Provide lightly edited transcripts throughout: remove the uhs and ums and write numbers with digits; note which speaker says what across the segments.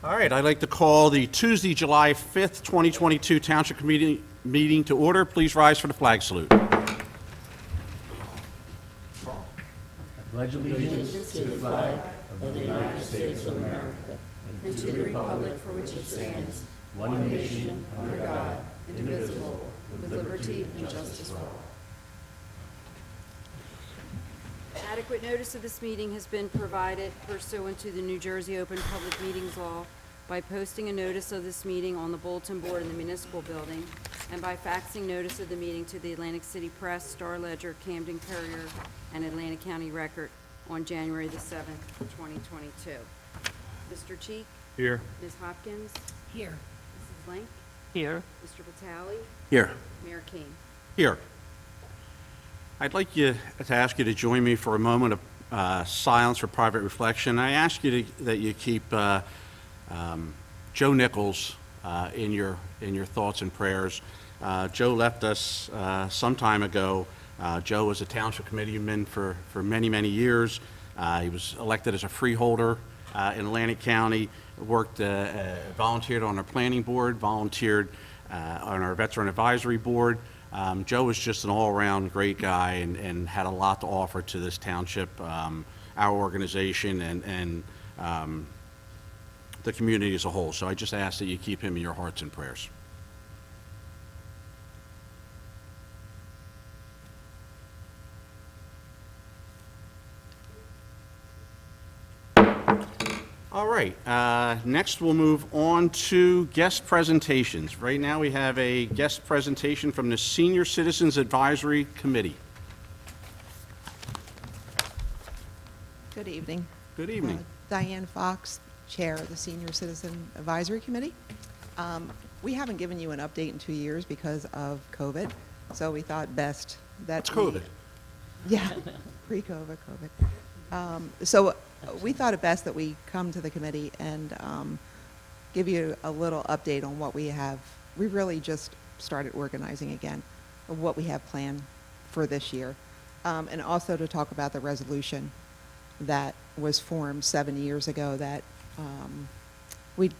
Speaker 1: All right, I'd like to call the Tuesday, July 5th, 2022 Township Committee meeting to order. Please rise for the flag salute.
Speaker 2: Pledge allegiance to the flag of the United States of America and to the republic for which it stands, one nation, under God, indivisible, with liberty and justice for all.
Speaker 3: Adequate notice of this meeting has been provided pursuant to the New Jersey Open Public Meetings Law by posting a notice of this meeting on the bulletin board in the municipal building and by faxing notice of the meeting to the Atlantic City Press, Star Ledger, Camden Courier, and Atlantic County Record on January the 7th, 2022. Mr. Cheek?
Speaker 1: Here.
Speaker 3: Ms. Hopkins?
Speaker 4: Here.
Speaker 3: Mrs. Link?
Speaker 4: Here.
Speaker 3: Mr. Vitale?
Speaker 1: Here.
Speaker 3: Mayor King?
Speaker 1: Here. I'd like to ask you to join me for a moment of silence for private reflection. I ask you that you keep Joe Nichols in your thoughts and prayers. Joe left us some time ago. Joe was a township committeeman for many, many years. He was elected as a freeholder in Atlantic County, worked, volunteered on our planning board, volunteered on our veteran advisory board. Joe was just an all-around great guy and had a lot to offer to this township, our organization, and the community as a whole. So I just ask that you keep him in your hearts and prayers. All right, next we'll move on to guest presentations. Right now we have a guest presentation from the Senior Citizens Advisory Committee.
Speaker 5: Good evening.
Speaker 1: Good evening.
Speaker 5: Diane Fox, Chair of the Senior Citizen Advisory Committee. We haven't given you an update in 2 years because of COVID, so we thought best that
Speaker 1: It's COVID.
Speaker 5: Yeah, pre-COVID, COVID. We thought it best that we come to the committee and give you a little update on what we have. We really just started organizing again of what we have planned for this year. And also to talk about the resolution that was formed 7 years ago that we'd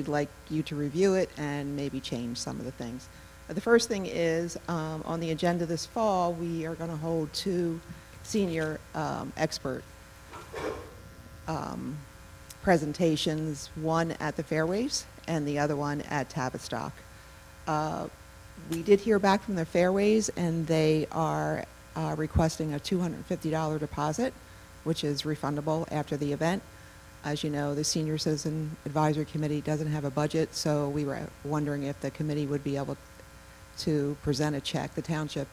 Speaker 5: like you to review it and maybe change some of the things. The first thing is on the agenda this fall, we are going to hold 2 senior expert presentations, one at the Fairways and the other one at Tavistock. We did hear back from the Fairways, and they are requesting a $250 deposit, which is refundable after the event. As you know, the Senior Citizen Advisory Committee doesn't have a budget, so we were wondering if the committee would be able to present a check, the township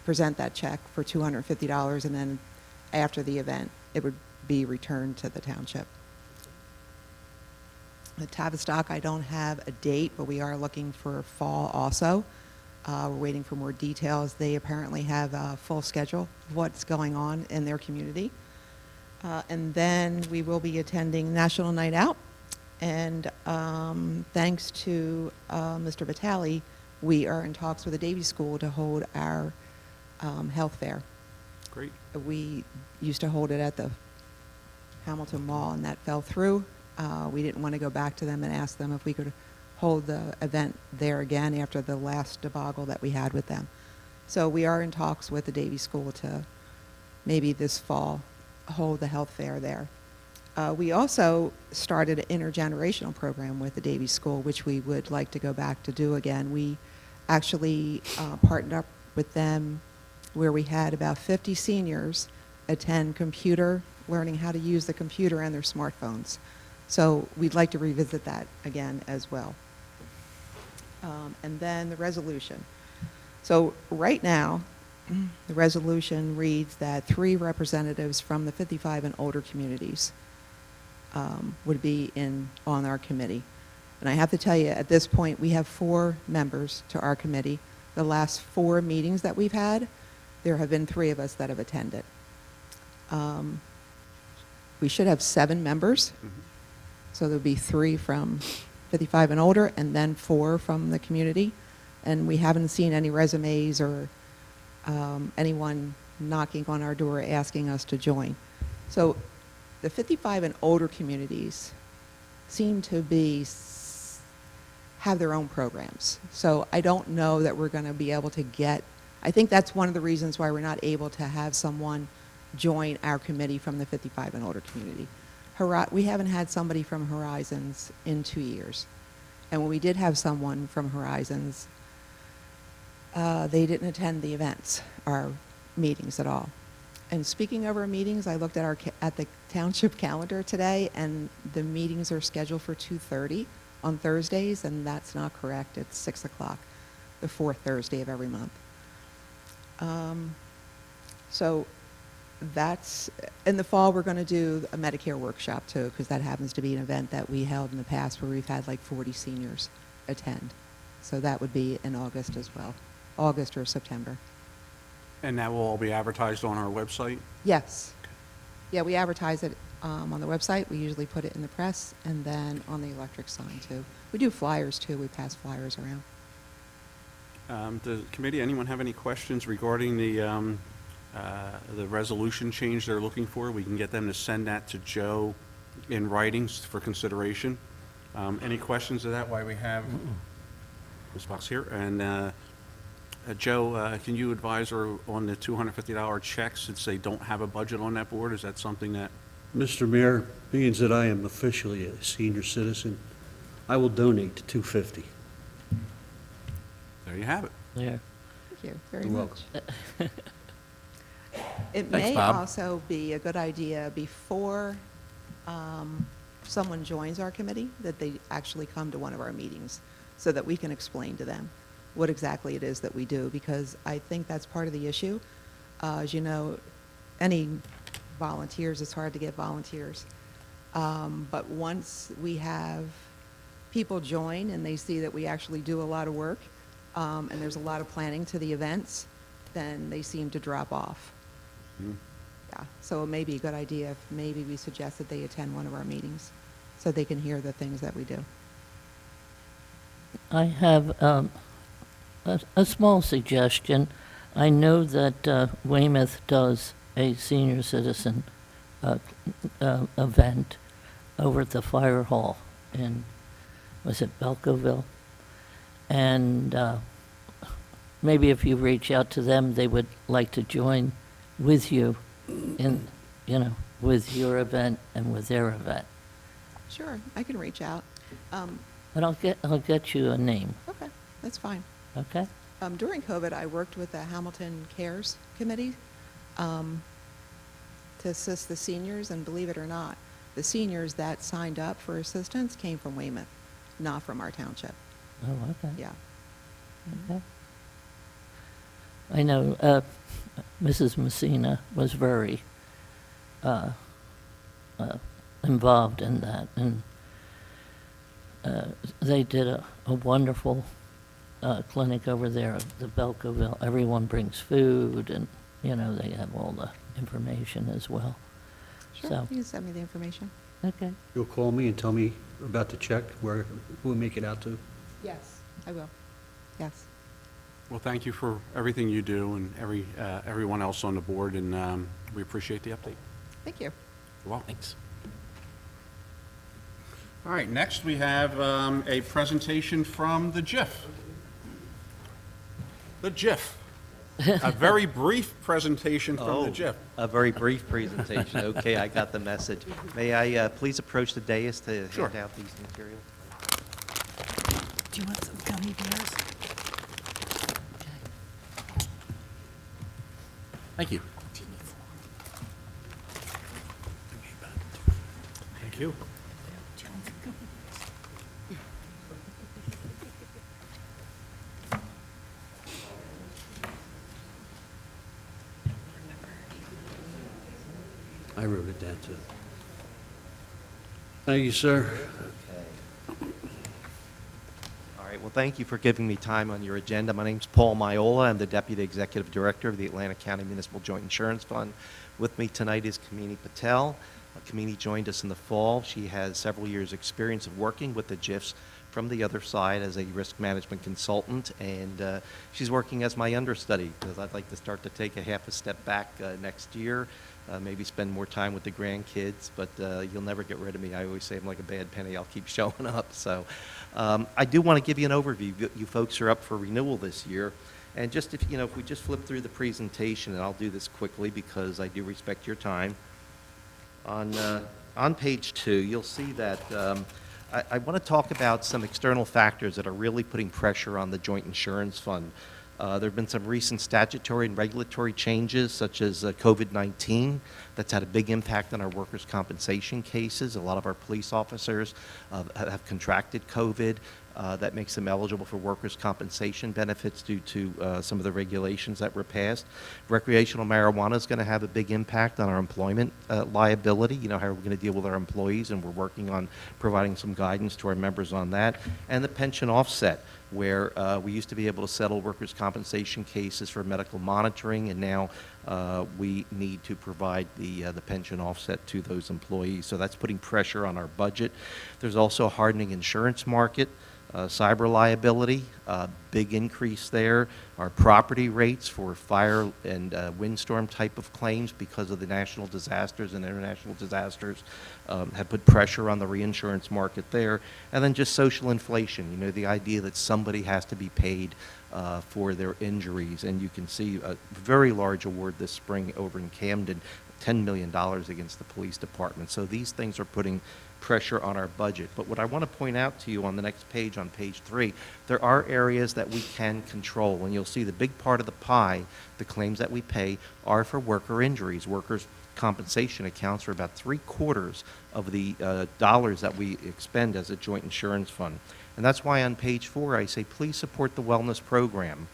Speaker 5: present that check for $250, and then after the event, it would be returned to the township. At Tavistock, I don't have a date, but we are looking for fall also. We're waiting for more details. They apparently have a full schedule of what's going on in their community. And then we will be attending National Night Out. And thanks to Mr. Vitale, we are in talks with the Davies School to hold our health fair.
Speaker 1: Great.
Speaker 5: We used to hold it at the Hamilton Mall, and that fell through. We didn't want to go back to them and ask them if we could hold the event there again after the last debacle that we had with them. So we are in talks with the Davies School to maybe this fall hold the health fair there. We also started an intergenerational program with the Davies School, which we would like to go back to do again. We actually partnered up with them where we had about 50 seniors attend learning how to use the computer and their smartphones. So we'd like to revisit that again as well. And then the resolution. So right now, the resolution reads that 3 representatives from the 55 and older communities would be on our committee. And I have to tell you, at this point, we have 4 members to our committee. The last 4 meetings that we've had, there have been 3 of us that have attended. We should have 7 members. Mm-hmm. So there'll be 3 from 55 and older, and then 4 from the community. And we haven't seen any resumes or anyone knocking on our door asking us to join. So the 55 and older communities seem to have their own programs. So I don't know that we're going to be able to I think that's one of the reasons why we're not able to have someone join our committee from the 55 and older community. We haven't had somebody from Horizons in 2 years. And when we did have someone from Horizons, they didn't attend the events, our meetings at all. And speaking of our meetings, I looked at the township calendar today, and the meetings are scheduled for 2:30 on Thursdays, and that's not correct. It's 6 o'clock, the fourth Thursday of every month. So that's, in the fall, we're going to do a Medicare workshop too, because that happens to be an event that we held in the past where we've had like 40 seniors attend. So that would be in August as well, August or September.
Speaker 1: And that will all be advertised on our website?
Speaker 5: Yes. Yeah, we advertise it on the website. We usually put it in the press and then on the electric sign too. We do flyers too. We pass flyers around.
Speaker 1: The committee, anyone have any questions regarding the resolution change they're looking for? We can get them to send that to Joe in writings for consideration. Any questions to that, why we have Ms. Fox here? And Joe, can you advise her on the $250 checks since they don't have a budget on that board? Is that something that,
Speaker 2: Mr. Mayor, being that I am officially a senior citizen, I will donate to $250.
Speaker 1: there you have it.
Speaker 4: Yeah.
Speaker 5: Thank you very
Speaker 2: You're
Speaker 5: much. It
Speaker 1: Thanks,
Speaker 5: may
Speaker 1: Bob.
Speaker 5: also be a good idea before someone joins our committee that they actually come to one of our meetings so that we can explain to them what exactly it is that we do, because I think that's part of the issue. As you know, any volunteers, it's hard to get volunteers. But once we have people join and they see that we actually do a lot of work, and there's a lot of planning to the events, then they seem to drop off. Yeah, so it may be a good idea if maybe we suggest that they attend one of our meetings so they can hear the things that we do.
Speaker 4: I have a small suggestion. I know that Weymouth does a senior citizen event over at the fire hall in, was it Belcoville? And maybe if you reach out to them, they would like to join with you in, with your event and with their event.
Speaker 5: Sure, I can reach out.
Speaker 4: But I'll get you a name,
Speaker 5: Okay, that's fine.
Speaker 4: okay?
Speaker 5: During COVID, I worked with the Hamilton Cares Committee to assist the seniors, and believe it or not, the seniors that signed up for assistance came from Weymouth, not from our township.
Speaker 4: Oh, okay.
Speaker 5: Yeah.
Speaker 4: Okay. I know Mrs. Messina was very involved in that, and they did a wonderful clinic over there at the Belcoville. Everyone brings food, and, they have all the information as well.
Speaker 5: Sure,
Speaker 4: So,
Speaker 5: you can send me the information.
Speaker 4: okay.
Speaker 2: You'll call me and tell me about the check, who we make it out to?
Speaker 5: Yes, I will. Yes.
Speaker 1: Well, thank you for everything you do and everyone else on the board, and we appreciate the update.
Speaker 5: Thank you.
Speaker 1: You're welcome. Thanks. All right, next we have a presentation from the GIF. The GIF. A very brief presentation from the GIF.
Speaker 6: A very brief presentation. Okay, I got the message. May I please approach the dais to
Speaker 1: Sure.
Speaker 6: hand out these materials?
Speaker 7: Do you want some gummy bears?
Speaker 1: Thank you. Thank you.
Speaker 2: I wrote it down too. Thank you, sir.
Speaker 6: Okay. All right, well, thank you for giving me time on your agenda. My name's Paul Miola. I'm the Deputy Executive Director of the Atlantic County Municipal Joint Insurance Fund. With me tonight is Kamini Patel. Kamini joined us in the fall. She has several years' experience of working with the GIFs from the other side as a risk management consultant, and she's working as my understudy because I'd like to start to take a half a step back next year, maybe spend more time with the grandkids, but you'll never get rid of me. I always say I'm like a bad penny. I'll keep showing up. So I do want to give you an overview. You folks are up for renewal this year. And just if we just flip through the presentation, and I'll do this quickly because I do respect your time. On page 2, you'll see that I want to talk about some external factors that are really putting pressure on the joint insurance fund. There have been some recent statutory and regulatory changes, such as COVID-19. That's had a big impact on our workers' compensation cases. A lot of our police officers have contracted COVID. That makes them eligible for workers' compensation benefits due to some of the regulations that were passed. Recreational marijuana is going to have a big impact on our employment liability. How are we going to deal with our employees? And we're working on providing some guidance to our members on that. And the pension offset, where we used to be able to settle workers' compensation cases for medical monitoring, and now we need to provide the pension offset to those employees. So that's putting pressure on our budget. There's also a hardening insurance market. Cyber liability, big increase there. Our property rates for fire and windstorm type of claims because of the national disasters and international disasters have put pressure on the reinsurance market there. And then just social inflation, the idea that somebody has to be paid for their injuries. And you can see a very large award this spring over in Camden, $10 million against the police department. So these things are putting pressure on our budget. But what I want to point out to you on the next page, on page 3, there are areas that we can control. And you'll see the big part of the pie, the claims that we pay, are for worker injuries. Workers' compensation accounts for about 3/4 of the dollars that we expend as a joint insurance fund. And that's why on page 4 I say, please support the wellness program.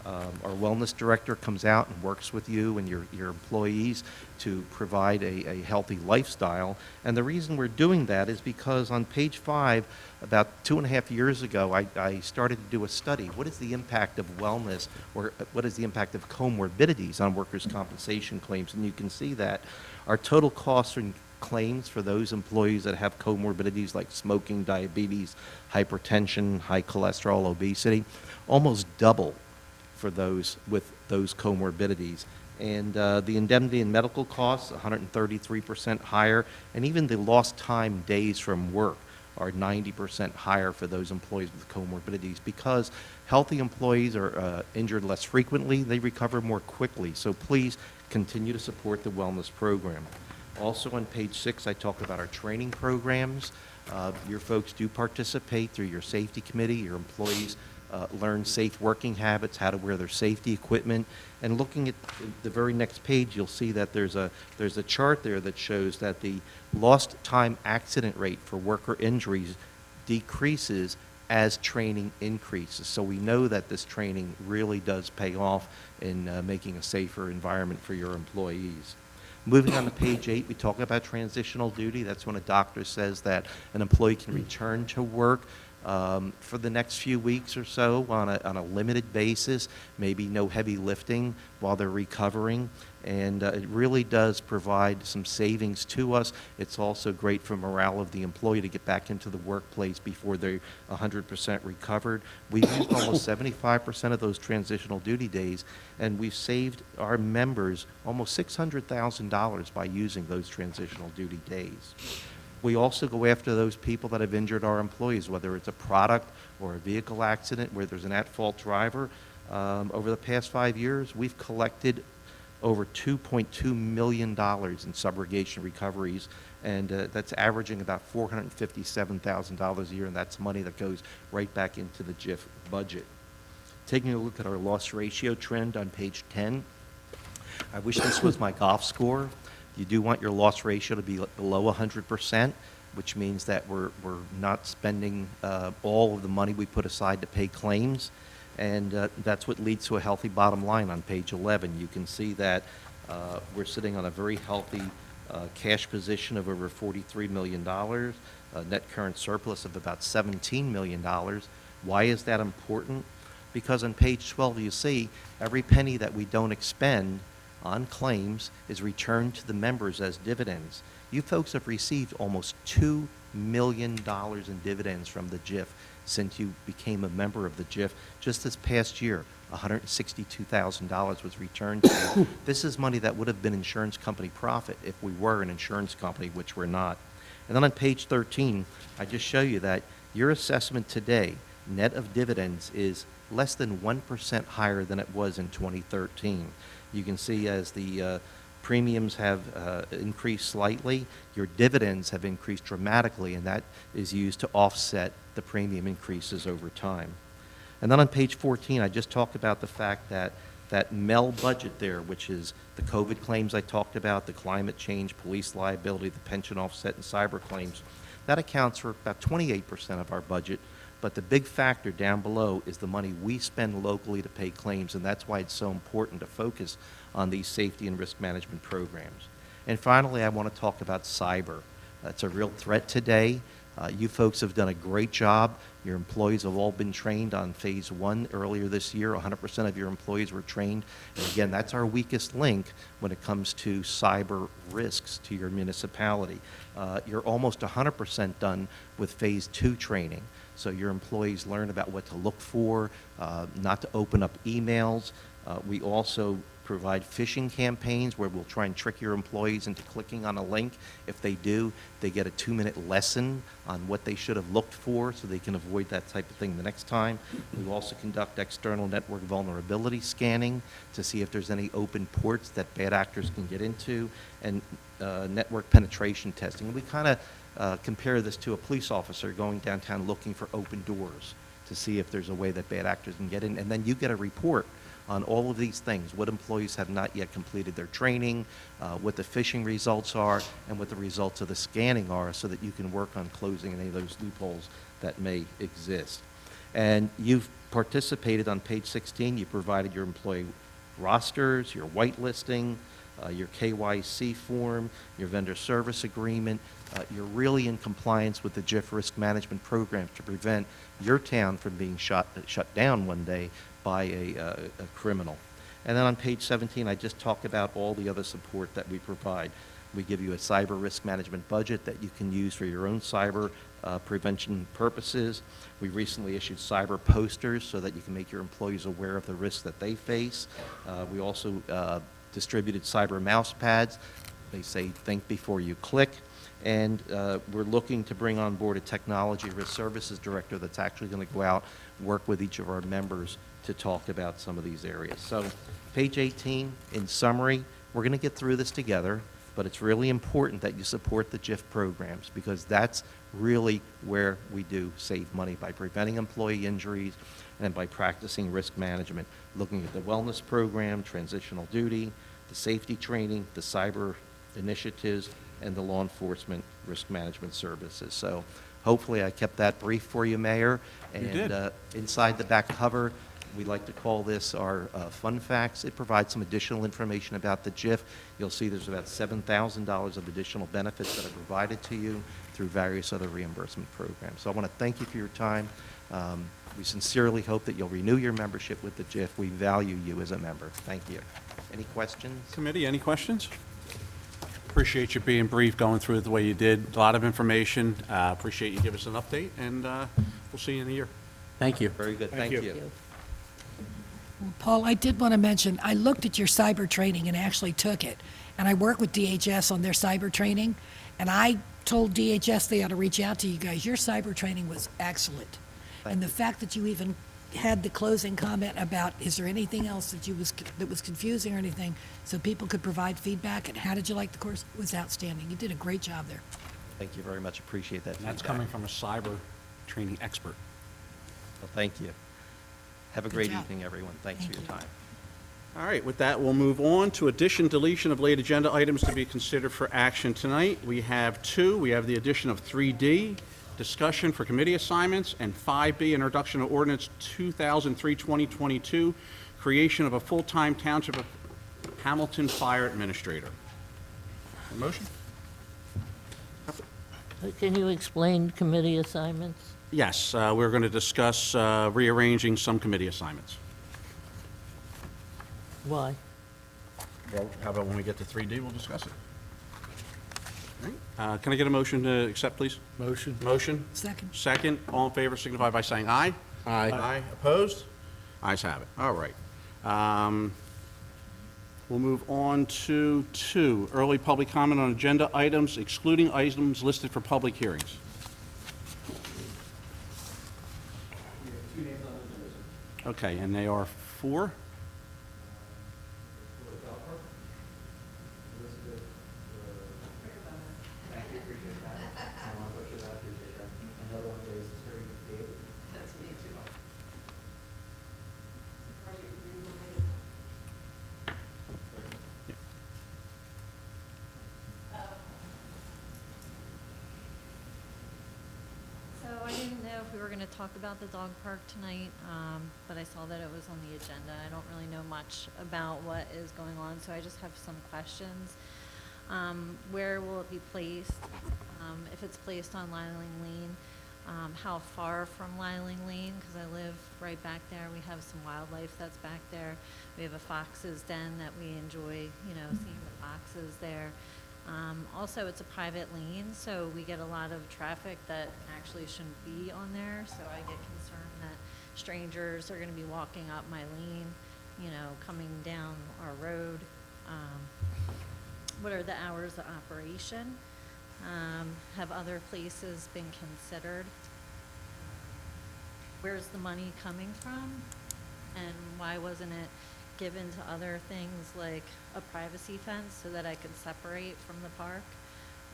Speaker 6: Our wellness director comes out and works with you and your employees to provide a healthy lifestyle. And the reason we're doing that is because on page 5, about 2.5 years ago, I started to do a study. What is the impact of wellness, or what is the impact of comorbidities on workers' compensation claims? And you can see that our total costs and claims for those employees that have comorbidities like smoking, diabetes, hypertension, high cholesterol, obesity, almost double for those with those comorbidities. And the indemnity and medical costs, 133% higher, and even the lost time days from work are 90% higher for those employees with comorbidities, because healthy employees are injured less frequently, they recover more quickly. So please continue to support the wellness program. Also on page 6, I talk about our training programs. Your folks do participate through your safety committee. Your employees learn safe working habits, how to wear their safety equipment. And looking at the very next page, you'll see that there's a chart there that shows that the lost time accident rate for worker injuries decreases as training increases. So we know that this training really does pay off in making a safer environment for your employees. Moving on to page 8, we talk about transitional duty. That's when a doctor says that an employee can return to work for the next few weeks or so on a limited basis, maybe no heavy lifting while they're recovering. And it really does provide some savings to us. It's also great for morale of the employee to get back into the workplace before they're 100% recovered. We've used almost 75% of those transitional duty days, and we've saved our members almost $600,000 by using those transitional duty days. We also go after those people that have injured our employees, whether it's a product or a vehicle accident where there's an at-fault driver. Over the past 5 years, we've collected over $2.2 million in subrogation recoveries, and that's averaging about $457,000 a year, and that's money that goes right back into the JIF budget. Taking a look at our loss ratio trend on page 10, I wish this was my golf score. You do want your loss ratio to be below 100%, which means that we're not spending all of the money we put aside to pay claims. And that's what leads to a healthy bottom line on page 11. You can see that we're sitting on a very healthy cash position of over $43 million, a net current surplus of about $17 million. Why is that important? Because on page 12 you see every penny that we don't expend on claims is returned to the members as dividends. You folks have received almost $2 million in dividends from the JIF since you became a member of the JIF. Just this past year, $162,000 was returned to you. This is money that would have been insurance company profit if we were an insurance company, which we're not. And then on page 13, I just show you that your assessment today, net of dividends, is less than 1% higher than it was in 2013. You can see as the premiums have increased slightly, your dividends have increased dramatically, and that is used to offset the premium increases over time. And then on page 14, I just talked about the fact that that MEL budget there, which is the COVID claims I talked about, the climate change, police liability, the pension offset, and cyber claims, that accounts for about 28% of our budget. But the big factor down below is the money we spend locally to pay claims, and that's why it's so important to focus on these safety and risk management programs. And finally, I want to talk about cyber. That's a real threat today. You folks have done a great job. Your employees have all been trained on phase 1 earlier this year. 100% of your employees were trained. And again, that's our weakest link when it comes to cyber risks to your municipality. You're almost 100% done with phase 2 training. So your employees learn about what to look for, not to open up emails. We also provide phishing campaigns where we'll try and trick your employees into clicking on a link. If they do, they get a 2-minute lesson on what they should have looked for so they can avoid that type of thing the next time. We also conduct external network vulnerability scanning to see if there's any open ports that bad actors can get into, and network penetration testing. And we kind of compare this to a police officer going downtown looking for open doors to see if there's a way that bad actors can get in. And then you get a report on all of these things, what employees have not yet completed their training, what the phishing results are, and what the results of the scanning are, so that you can work on closing any of those loopholes that may exist. And you've participated on page 16. You provided your employee rosters, your whitelisting, your KYC form, your vendor service agreement. You're really in compliance with the JIF risk management programs to prevent your town from being shut down one day by a criminal. And then on page 17, I just talked about all the other support that we provide. We give you a cyber risk management budget that you can use for your own cyber prevention purposes. We recently issued cyber posters so that you can make your employees aware of the risks that they face. We also distributed cyber mouse pads. They say, think before you click. And we're looking to bring on board a technology risk services director that's actually going to go out, work with each of our members to talk about some of these areas. So page 18, in summary, we're going to get through this together, but it's really important that you support the JIF programs, because that's really where we do save money, by preventing employee injuries and by practicing risk management, looking at the wellness program, transitional duty, the safety training, the cyber initiatives, and the law enforcement risk management services. So hopefully I kept that brief for you, Mayor.
Speaker 1: You did.
Speaker 6: And inside the back cover, we like to call this our fun facts. It provides some additional information about the JIF. You'll see there's about $7,000 of additional benefits that are provided to you through various other reimbursement programs. So I want to thank you for your time. We sincerely hope that you'll renew your membership with the JIF. We value you as a member. Thank you. Any questions?
Speaker 1: Committee, any questions? Appreciate you being brief, going through it the way you did. A lot of information. Appreciate you giving us an update, and we'll see you in a year. Thank you.
Speaker 6: Very good. Thank you.
Speaker 7: Paul, I did want to mention, I looked at your cyber training and actually took it. And I work with DHS on their cyber training. And I told DHS they ought to reach out to you guys. Your cyber training was excellent. And the fact that you even had the closing comment about, is there anything else that was confusing or anything, so people could provide feedback, and how did you like the course, was outstanding. You did a great job there.
Speaker 6: Thank you very much. Appreciate that.
Speaker 1: And that's
Speaker 6: feedback.
Speaker 1: coming from a cyber training expert.
Speaker 6: Well, thank you. Have a
Speaker 7: Good
Speaker 6: great
Speaker 7: job.
Speaker 6: evening, everyone. Thanks for your time.
Speaker 1: All right, with that, we'll move on to addition, deletion of late agenda items to be considered for action tonight. We have two. We have the addition of 3D, discussion for committee assignments, and 5B, introduction of ordinance 2003-2022, creation of a full-time Township of Hamilton Fire Administrator. Motion?
Speaker 4: Can you explain committee assignments?
Speaker 1: Yes, we're going to discuss rearranging some committee assignments.
Speaker 4: Why?
Speaker 1: Well, how about when we get to 3D, we'll discuss it. Can I get a motion to accept, please?
Speaker 2: Motion.
Speaker 1: Motion?
Speaker 7: Second.
Speaker 1: Second, all in favor signify by saying aye.
Speaker 2: Aye.
Speaker 1: Aye, opposed? Ayes have it, all right. We'll move on to 2, early public comment on agenda items excluding items listed for public hearings. Okay, and they are 4?
Speaker 8: So I didn't know if we were going to talk about the dog park tonight, but I saw that it was on the agenda. I don't really know much about what is going on, so I just have some questions. Where will it be placed? If it's placed on Liling Lane, how far from Liling Lane? Because I live right back there. We have some wildlife that's back there. We have a fox's den that we enjoy, seeing the foxes there. Also, it's a private lane, so we get a lot of traffic that actually shouldn't be on there. So I get concerned that strangers are going to be walking up my lane, coming down our road. What are the hours of operation? Have other places been considered? Where's the money coming from? And why wasn't it given to other things like a privacy fence so that I could separate from the park,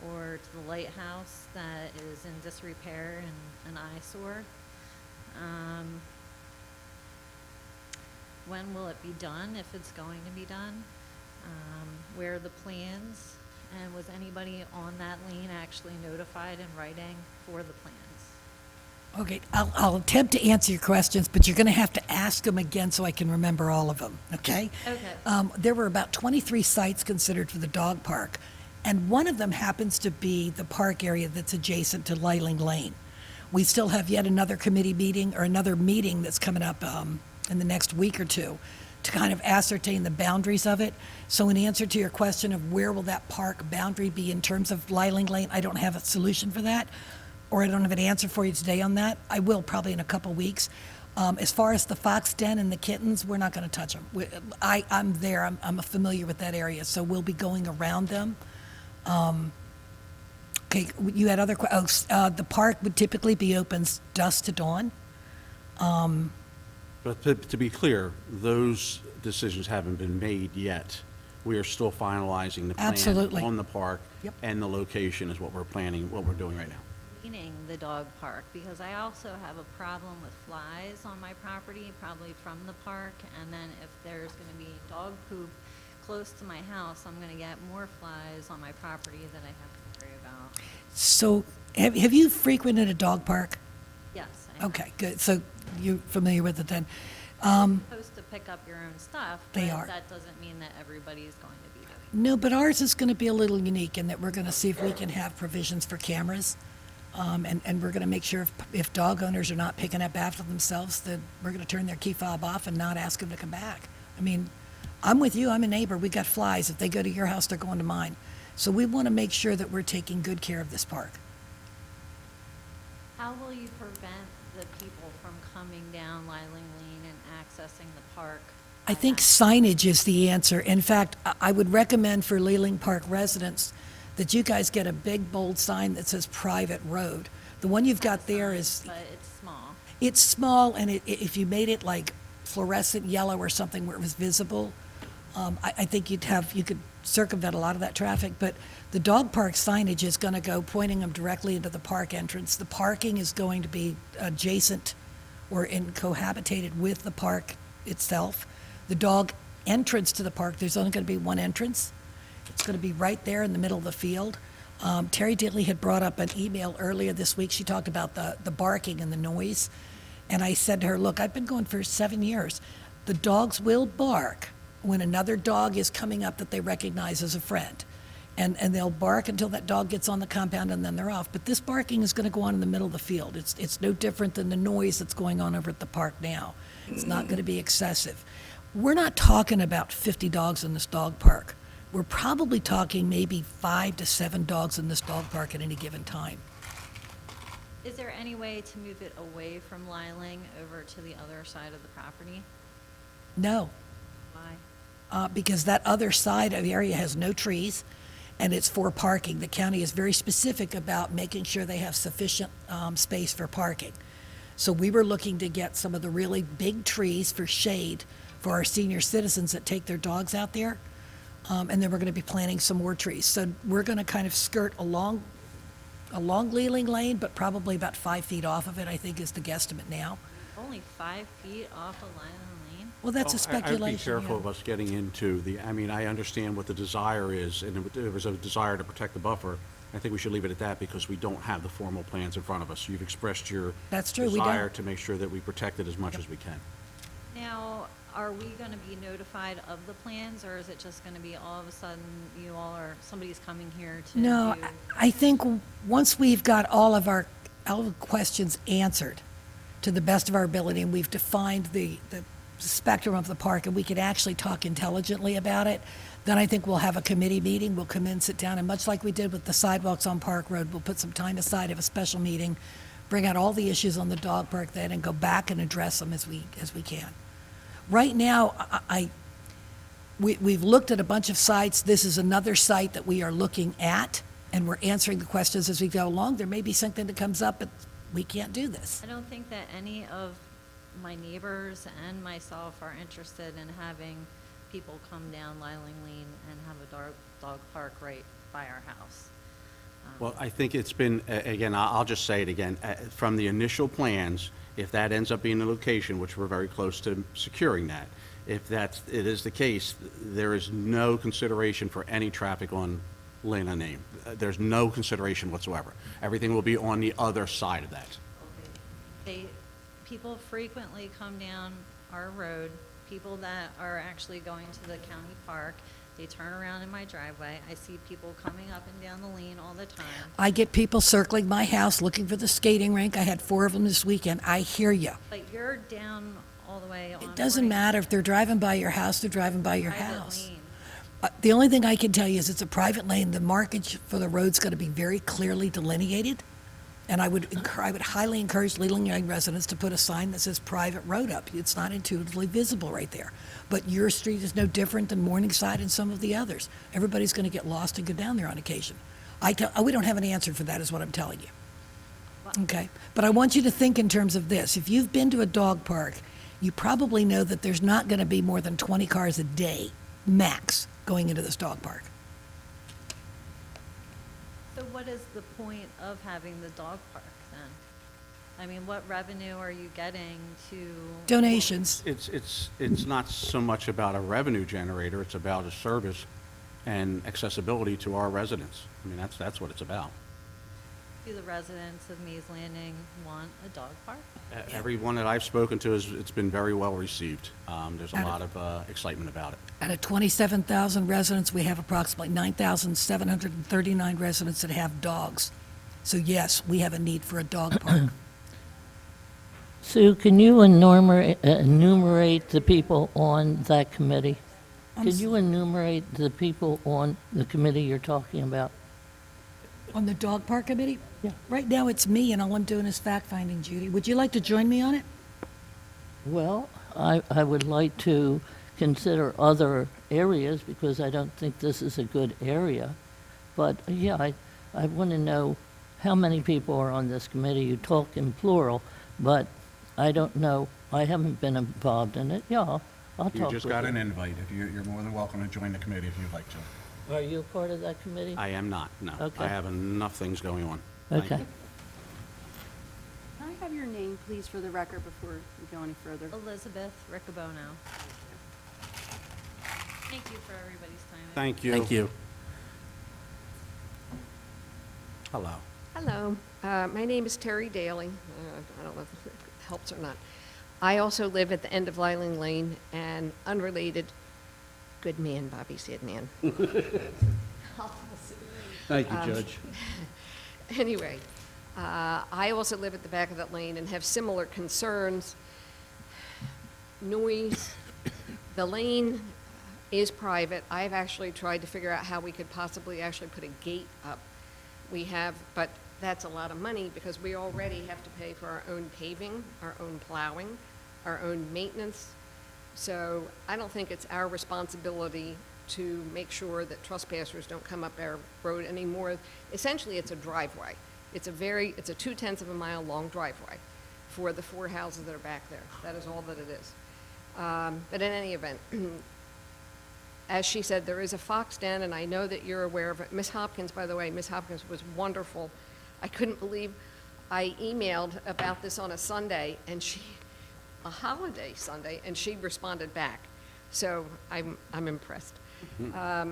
Speaker 8: or to the lighthouse that is in disrepair and an eyesore? When will it be done, if it's going to be done? Where are the plans? And was anybody on that lane actually notified in writing for the plans?
Speaker 7: Okay, I'll attempt to answer your questions, but you're going to have to ask them again so I can remember all of them, okay?
Speaker 8: Okay.
Speaker 7: There were about 23 sites considered for the dog park, and one of them happens to be the park area that's adjacent to Liling Lane. We still have yet another committee meeting, or another meeting that's coming up in the next week or two, to kind of ascertain the boundaries of it. So in answer to your question of where will that park boundary be in terms of Liling Lane, I don't have a solution for that, or I don't have an answer for you today on that. I will probably in a couple weeks. As far as the fox den and the kittens, we're not going to touch them. I'm there. I'm familiar with that area, so we'll be going around them. Okay, you had other questions. The park would typically be open dusk to dawn.
Speaker 1: But to be clear, those decisions haven't been made yet. We are still finalizing the plan
Speaker 7: Absolutely.
Speaker 1: on the park.
Speaker 7: Yep.
Speaker 1: And the location is what we're planning, what we're doing right now.
Speaker 8: Cleaning the dog park, because I also have a problem with flies on my property, probably from the park, and then if there's going to be dog poop close to my house, I'm going to get more flies on my property that I have to worry about.
Speaker 7: So have you frequented a dog park?
Speaker 8: Yes. I have.
Speaker 7: Okay, good. So you're familiar with it then.
Speaker 8: You're supposed to pick up your own stuff,
Speaker 7: They
Speaker 8: but
Speaker 7: are.
Speaker 8: that doesn't mean that everybody's going to be doing it.
Speaker 7: No, but ours is going to be a little unique in that we're going to see if we can have provisions for cameras. And we're going to make sure if dog owners are not picking up after themselves, that we're going to turn their key fob off and not ask them to come back. I mean, I'm with you. I'm a neighbor. We got flies. If they go to your house, they're going to mine. So we want to make sure that we're taking good care of this park.
Speaker 8: How will you prevent the people from coming down Liling Lane and accessing the park?
Speaker 7: I think signage is the answer. In fact, I would recommend for Leland Park residents that you guys get a big bold sign that says private road. The one you've got there is,
Speaker 8: But it's small.
Speaker 7: it's small, and if you made it like fluorescent yellow or something where it was visible, I think you could circumvent a lot of that traffic. But the dog park signage is going to go pointing them directly into the park entrance. The parking is going to be adjacent or cohabitated with the park itself. The dog entrance to the park, there's only going to be one entrance. It's going to be right there in the middle of the field. Terry Ditley had brought up an email earlier this week. She talked about the barking and the noise. And I said to her, look, I've been going for 7 years. The dogs will bark when another dog is coming up that they recognize as a friend. And they'll bark until that dog gets on the compound, and then they're off. But this barking is going to go on in the middle of the field. It's no different than the noise that's going on over at the park now. It's not going to be excessive. We're not talking about 50 dogs in this dog park. we're probably talking maybe 5 to 7 dogs in this dog park at any given time.
Speaker 8: Is there any way to move it away from Liling over to the other side of the property?
Speaker 7: No,
Speaker 8: Why?
Speaker 7: because that other side of the area has no trees, and it's for parking. The county is very specific about making sure they have sufficient space for parking. So we were looking to get some of the really big trees for shade for our senior citizens that take their dogs out there, and then we're going to be planting some more trees. So we're going to kind of skirt along Leland Lane, but probably about 5 feet off of it, I think is the guesstimate now.
Speaker 8: Only 5 feet off of Liling Lane?
Speaker 7: Well, that's a
Speaker 1: Well,
Speaker 7: speculation.
Speaker 1: I'd be careful
Speaker 7: yeah.
Speaker 1: of us getting into I mean, I understand what the desire is, and there was a desire to protect the buffer. I think we should leave it at that because we don't have the formal plans in front of us. You've expressed your
Speaker 7: That's true, we don't.
Speaker 1: desire to make sure that we protect it as much as we can.
Speaker 8: Now, are we going to be notified of the plans, or is it just going to be all of a sudden you all or somebody's coming here to
Speaker 7: No,
Speaker 8: do?
Speaker 7: I think once we've got all of the questions answered to the best of our ability, and we've defined the spectrum of the park, and we can actually talk intelligently about it, then I think we'll have a committee meeting. We'll come in, sit down, and much like we did with the sidewalks on Park Road, we'll put some time aside, have a special meeting, bring out all the issues on the dog park then, and go back and address them as we can. Right now, we've looked at a bunch of sites. This is another site that we are looking at, and we're answering the questions as we go along. There may be something that comes up, but we can't do this.
Speaker 8: I don't think that any of my neighbors and myself are interested in having people come down Liling Lane and have a dog park right by our house.
Speaker 1: Well, I think it's been, again, I'll just say it again, from the initial plans, if that ends up being the location, which we're very close to securing that, if it is the case, there is no consideration for any traffic on Lane and Name. There's no consideration whatsoever. Everything will be on the other side of that.
Speaker 8: People frequently come down our road, people that are actually going to the county park, they turn around in my driveway. I see people coming up and down the lane all the time.
Speaker 7: I get people circling my house looking for the skating rink. I had 4 of them this weekend. I hear you.
Speaker 8: But you're down all the way on.
Speaker 7: It doesn't matter if they're driving by your house, they're driving by your
Speaker 8: private
Speaker 7: house.
Speaker 8: lane.
Speaker 7: The only thing I can tell you is it's a private lane. The markage for the road's going to be very clearly delineated. And I would highly encourage Leland Young residents to put a sign that says private road up. It's not intuitively visible right there. But your street is no different than Morningside and some of the others. Everybody's going to get lost and go down there on occasion. We don't have an answer for that is what I'm telling you. Okay? But I want you to think in terms of this. If you've been to a dog park, you probably know that there's not going to be more than 20 cars a day, max, going into this dog park.
Speaker 8: So what is the point of having the dog park then? I mean, what revenue are you getting to?
Speaker 7: Donations.
Speaker 1: It's not so much about a revenue generator, it's about a service and accessibility to our residents. I mean, that's what it's about.
Speaker 8: Do the residents of Mays Landing want a dog park?
Speaker 1: Everyone that I've spoken to, it's been very well received. There's a lot of excitement about it.
Speaker 7: Out of 27,000 residents, we have approximately 9,739 residents that have dogs. So yes, we have a need for a dog park.
Speaker 4: Sue, can you enumerate the people on that committee? Can you enumerate the people on the committee you're talking about?
Speaker 7: On the dog park committee?
Speaker 4: Yeah.
Speaker 7: Right now, it's me, and all I'm doing is fact-finding, Judy. Would you like to join me on it?
Speaker 4: Well, I would like to consider other areas because I don't think this is a good area. But yeah, I want to know how many people are on this committee. You talk in plural, but I don't know. I haven't been involved in it. Yeah, I'll talk with you.
Speaker 1: You just got an invite. You're more than welcome to join the committee if you'd like to.
Speaker 4: Are you a part of that committee?
Speaker 1: I am not, no.
Speaker 4: Okay.
Speaker 1: I have enough things going on. Thank
Speaker 4: Okay.
Speaker 1: you.
Speaker 3: Can I have your name, please, for the record before we go any further?
Speaker 8: Elizabeth Riccobono. Thank you for everybody's time.
Speaker 1: Thank you.
Speaker 2: Thank you.
Speaker 1: Hello.
Speaker 9: Hello, my name is Terry Daly. I don't know if it helps or not. I also live at the end of Liling Lane, and unrelated, good man, Bobby Sidman.
Speaker 2: Thank you, Judge.
Speaker 9: Anyway, I also live at the back of that lane and have similar concerns. Noise, the lane is private. I've actually tried to figure out how we could possibly actually put a gate up. We have, but that's a lot of money because we already have to pay for our own paving, our own plowing, our own maintenance. So I don't think it's our responsibility to make sure that trespassers don't come up our road anymore. Essentially, it's a driveway. It's a 2/10 of a mile long driveway for the 4 houses that are back there. That is all that it is. But in any event, as she said, there is a fox den, and I know that you're aware of it. Miss Hopkins, by the way, Miss Hopkins was wonderful. I couldn't believe I emailed about this on a Sunday, and a holiday Sunday, and she responded back. So I'm impressed. I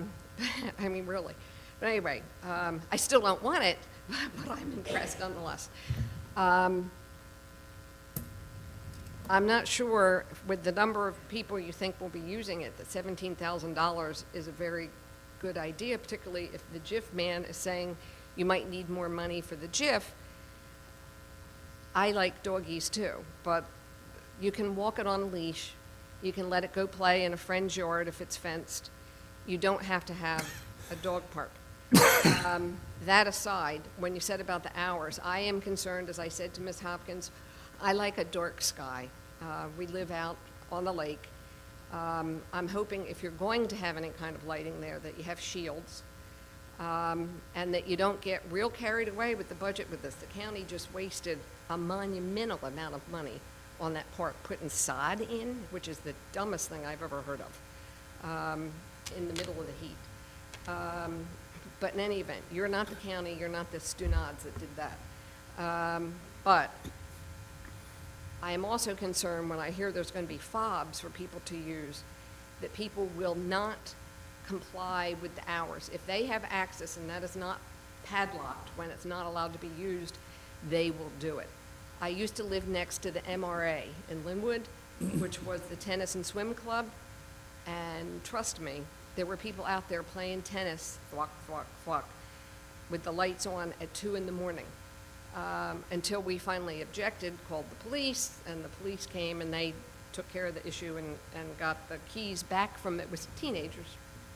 Speaker 9: mean, really. But anyway, I still don't want it, but I'm impressed nonetheless. I'm not sure with the number of people you think will be using it, that $17,000 is a very good idea, particularly if the GIF man is saying you might need more money for the GIF. I like doggies too, but you can walk it on a leash. You can let it go play in a friend's yard if it's fenced. You don't have to have a dog park. That aside, when you said about the hours, I am concerned, as I said to Ms. Hopkins, I like a dark sky. We live out on the lake. I'm hoping if you're going to have any kind of lighting there, that you have shields, and that you don't get real carried away with the budget with this. The county just wasted a monumental amount of money on that park, putting sod in, which is the dumbest thing I've ever heard of, in the middle of the heat. But in any event, you're not the county, you're not the Stunads that did that. But I am also concerned when I hear there's going to be fobs for people to use, that people will not comply with the hours. If they have access and that is not padlocked when it's not allowed to be used, they will do it. I used to live next to the MRA in Linwood, which was the tennis and swim club, and trust me, there were people out there playing tennis, thwack, thwack, thwack, with the lights on at 2 in the morning. Until we finally objected, called the police, and the police came and they took care of the issue and got the keys back from, it was teenagers,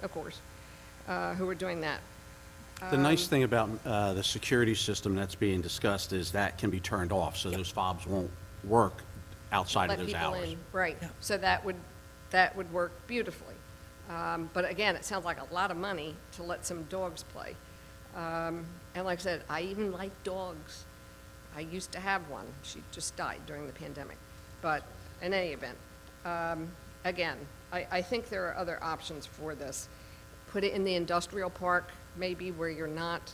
Speaker 9: of course, who were doing that.
Speaker 1: The nice thing about the security system that's being discussed is that can be turned off, so those fobs won't work outside of
Speaker 9: Let
Speaker 1: those
Speaker 9: people
Speaker 1: hours.
Speaker 9: in, right. So that would work beautifully. But again, it sounds like a lot of money to let some dogs play. And like I said, I even like dogs. I used to have one. She just died during the pandemic. But in any event, again, I think there are other options for this. Put it in the industrial park, maybe where you're not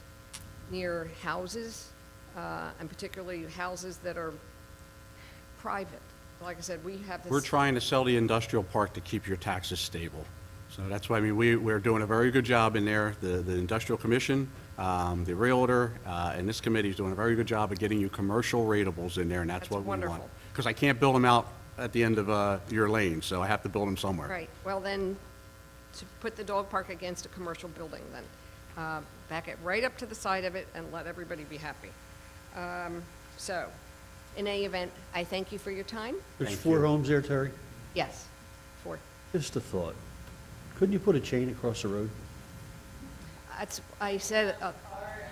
Speaker 9: near houses, and particularly houses that are private. Like I said, we have this.
Speaker 1: We're trying to sell the industrial park to keep your taxes stable. So that's why, I mean, we're doing a very good job in there. The Industrial Commission, the Realtor, and this committee is doing a very good job of getting you commercial ratables in there, and that's
Speaker 9: That's
Speaker 1: what we want.
Speaker 9: wonderful.
Speaker 1: Because I can't build them out at the end of your lane, so I have to build them somewhere.
Speaker 9: Right, well then, to put the dog park against a commercial building then. Back it right up to the side of it and let everybody be happy. So, in any event, I thank you for your time.
Speaker 2: There's
Speaker 1: Thank
Speaker 2: 4
Speaker 1: you.
Speaker 2: homes there, Terry?
Speaker 9: Yes, 4.
Speaker 2: Just a thought. Couldn't you put a chain across the road?
Speaker 9: I said,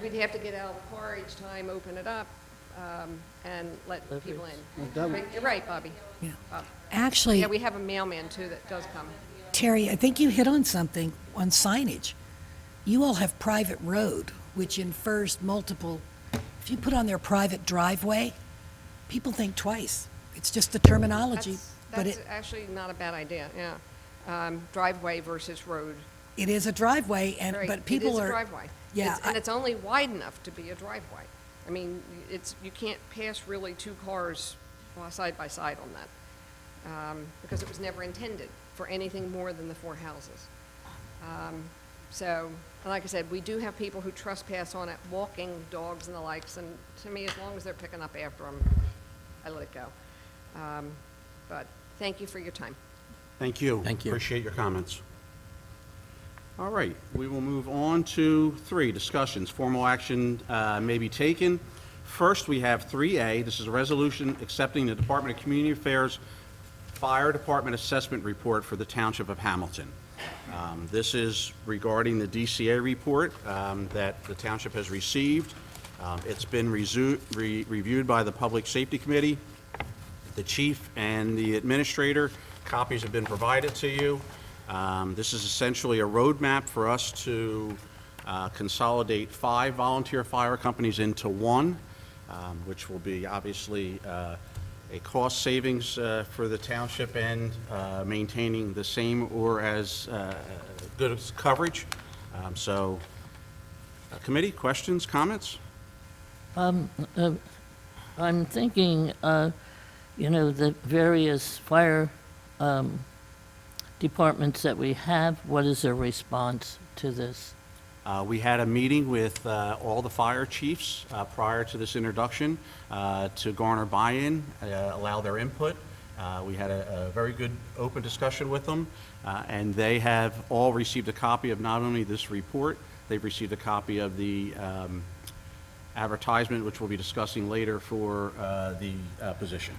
Speaker 9: we'd have to get out of the car each time, open it up, and let people in.
Speaker 2: That would-
Speaker 9: But you're right, Bobby.
Speaker 7: Yeah.
Speaker 9: Bob.
Speaker 7: Actually,
Speaker 9: Yeah, we have a mailman too that does come.
Speaker 7: Terry, I think you hit on something on signage. You all have private road, which infers multiple. If you put on their private driveway, people think twice. It's just the terminology, but
Speaker 9: That's actually not a bad idea, yeah. Driveway versus road.
Speaker 7: it is a driveway, and
Speaker 9: Right,
Speaker 7: but people
Speaker 9: It is a
Speaker 7: are.
Speaker 9: driveway.
Speaker 7: Yeah,
Speaker 9: And it's only wide enough to be a driveway. I mean, you can't pass really 2 cars side by side on that, because it was never intended for anything more than the 4 houses. So, like I said, we do have people who trespass on it, walking dogs and the likes, and to me, as long as they're picking up after them, I let it go. But thank you for your time.
Speaker 1: Thank you.
Speaker 4: Thank you.
Speaker 1: Appreciate your comments. All right, we will move on to 3, discussions. Formal action may be taken. First, we have 3A. This is a resolution accepting the Department of Community Affairs Fire Department Assessment Report for the Township of Hamilton. This is regarding the DCA report that the township has received. It's been reviewed by the Public Safety Committee, the chief, and the administrator. Copies have been provided to you. This is essentially a roadmap for us to consolidate 5 volunteer fire companies into one, which will be obviously a cost savings for the township and maintaining the same or as good as coverage. Committee, questions, comments?
Speaker 4: I'm thinking, the various fire departments that we have, what is their response to this?
Speaker 1: We had a meeting with all the fire chiefs prior to this introduction to garner buy-in, allow their input. We had a very good open discussion with them, and they have all received a copy of not only this report, they've received a copy of the advertisement, which we'll be discussing later for the position.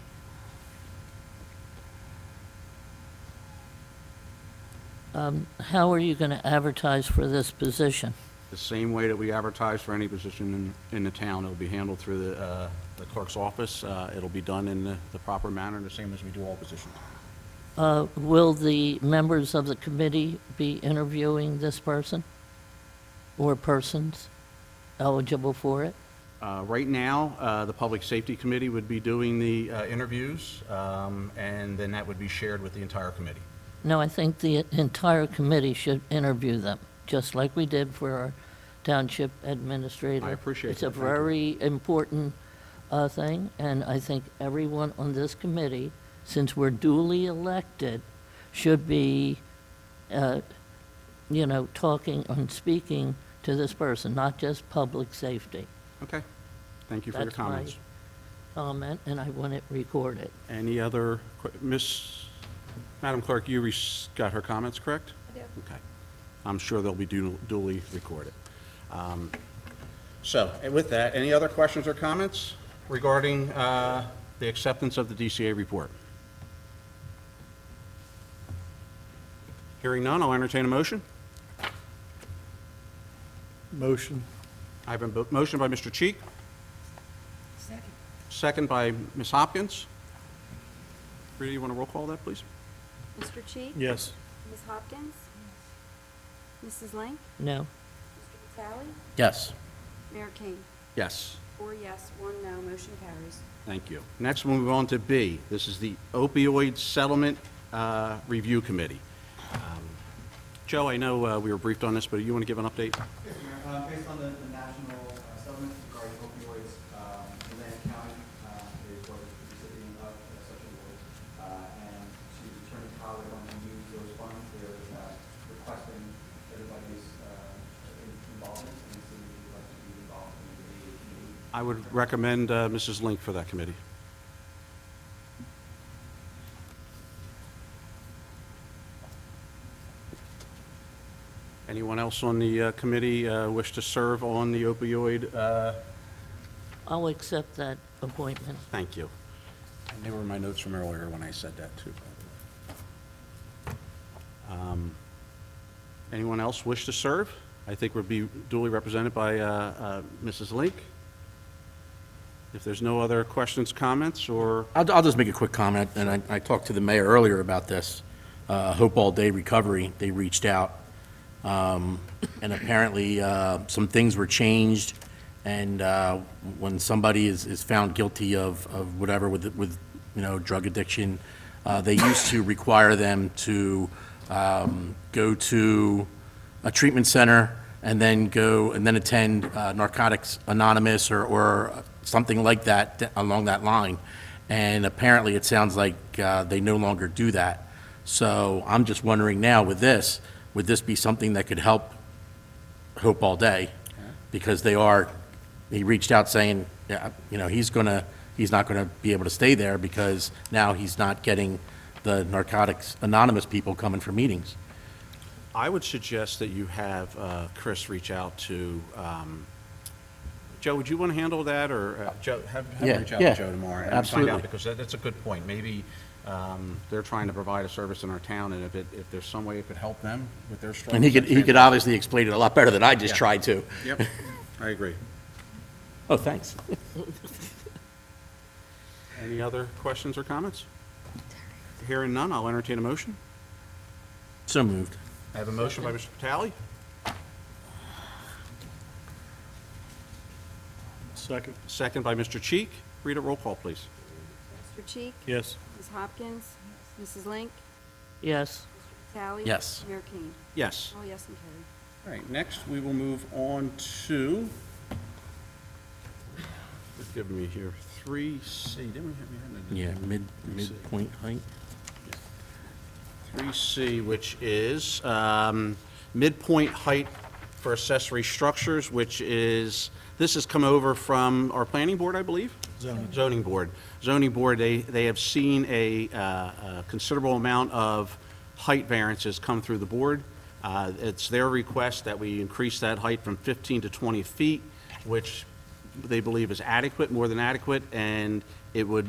Speaker 4: How are you going to advertise for this position?
Speaker 1: The same way that we advertise for any position in the town. It'll be handled through the clerk's office. It'll be done in the proper manner, the same as we do all positions.
Speaker 4: Will the members of the committee be interviewing this person or persons eligible for it?
Speaker 1: Right now, the Public Safety Committee would be doing the interviews, and then that would be shared with the entire committee.
Speaker 4: No, I think the entire committee should interview them, just like we did for our township administrator.
Speaker 1: I appreciate
Speaker 4: It's
Speaker 1: that.
Speaker 4: a
Speaker 1: Thank you.
Speaker 4: very important thing, and I think everyone on this committee, since we're duly elected, should be, talking and speaking to this person, not just public safety.
Speaker 1: Okay. Thank you for your
Speaker 4: That's my
Speaker 1: comments.
Speaker 4: comment, and I want it recorded.
Speaker 1: Any other, Madam Clerk, you got her comments, correct?
Speaker 3: I do.
Speaker 1: Okay. I'm sure they'll be duly recorded. And with that, any other questions or comments regarding the acceptance of the DCA report? Hearing none, I'll entertain a motion.
Speaker 10: Motion.
Speaker 1: I have a motion by Mr. Cheek,
Speaker 7: Second.
Speaker 1: second by Ms. Hopkins. Rita, you want to roll call that, please?
Speaker 3: Mr. Cheek?
Speaker 10: Yes.
Speaker 3: Ms. Hopkins? Mrs. Link?
Speaker 4: No?
Speaker 3: Mr. Vitale?
Speaker 10: Yes.
Speaker 3: Mayor King?
Speaker 1: Yes.
Speaker 3: 4 yes, 1 no, motion carries.
Speaker 1: Thank you. Next, we'll move on to B. This is the Opioid Settlement Review Committee. Joe, I know we were briefed on this, but you want to give an update?
Speaker 11: Yes, Mayor. Based on the national settlement regarding opioids, Atlantic County is what is the recipient of such awards. And to determine how they're going to use those funds, they're requesting everybody's involvement and see if you'd like to be involved in the committee.
Speaker 1: I would recommend Mrs. Link for that committee. Anyone else on the committee wish to serve on the opioid?
Speaker 4: I'll accept that appointment.
Speaker 1: Thank you. And they were in my notes from earlier when I said that, too. Anyone else wish to serve? I think we'll be duly represented by Mrs. Link. If there's no other questions, comments, or...
Speaker 10: I'll just make a quick comment, and I talked to the mayor earlier about this. Hope All Day Recovery, they reached out, and apparently some things were changed, and when somebody is found guilty of whatever with drug addiction, they used to require them to go to a treatment center and then attend Narcotics Anonymous or something like that along that line. And apparently it sounds like they no longer do that. So I'm just wondering now with this, would this be something that could help Hope All Day? Because he reached out saying, he's not gonna be able to stay there because now he's not getting the Narcotics Anonymous people coming for meetings.
Speaker 1: I would suggest that you have Chris reach out to, Joe, would you want to handle that, or Joe, have him
Speaker 10: Yeah,
Speaker 1: reach out
Speaker 10: yeah,
Speaker 1: to Joe tomorrow? And
Speaker 10: absolutely.
Speaker 1: find out, because that's a good point. Maybe They're trying to provide a service in our town, and if there's some way it could help them with their struggles.
Speaker 10: And he could obviously explain it a lot better than I just
Speaker 1: Yeah.
Speaker 10: tried to.
Speaker 1: Yep, I agree.
Speaker 10: Oh, thanks.
Speaker 1: Any other questions or comments? Hearing none, I'll entertain a motion.
Speaker 10: So moved.
Speaker 1: I have a motion by Mr. Vitale,
Speaker 10: Second.
Speaker 1: second by Mr. Cheek. Read a roll call, please.
Speaker 3: Mr. Cheek?
Speaker 10: Yes.
Speaker 3: Ms. Hopkins? Mrs. Link?
Speaker 4: Yes.
Speaker 3: Tally?
Speaker 10: Yes.
Speaker 3: Mayor King?
Speaker 1: Yes.
Speaker 3: All yes and carried.
Speaker 1: All right, next we will move on to, give me here, 3C. Didn't we have?
Speaker 10: Yeah, midpoint height.
Speaker 1: 3C, which is midpoint height for accessory structures, which is, this has come over from our planning board, I believe? Zoning board. Zoning board, they have seen a considerable amount of height variances come through the board. It's their request that we increase that height from 15 to 20 feet, which they believe is adequate, more than adequate, and it would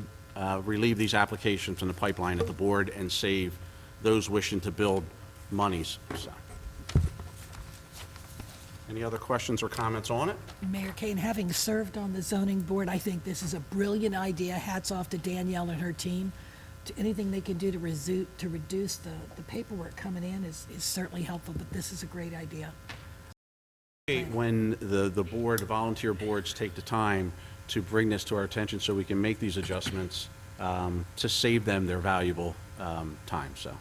Speaker 1: relieve these applications from the pipeline at the board and save those wishing to build monies. So. Any other questions or comments on it?
Speaker 7: Mayor Kane, having served on the zoning board, I think this is a brilliant idea. Hats off to Danielle and her team. Anything they can do to reduce the paperwork coming in is certainly helpful, but this is a great idea.
Speaker 1: When the board, volunteer boards take the time to bring this to our attention so we can make these adjustments to save them their valuable time, so.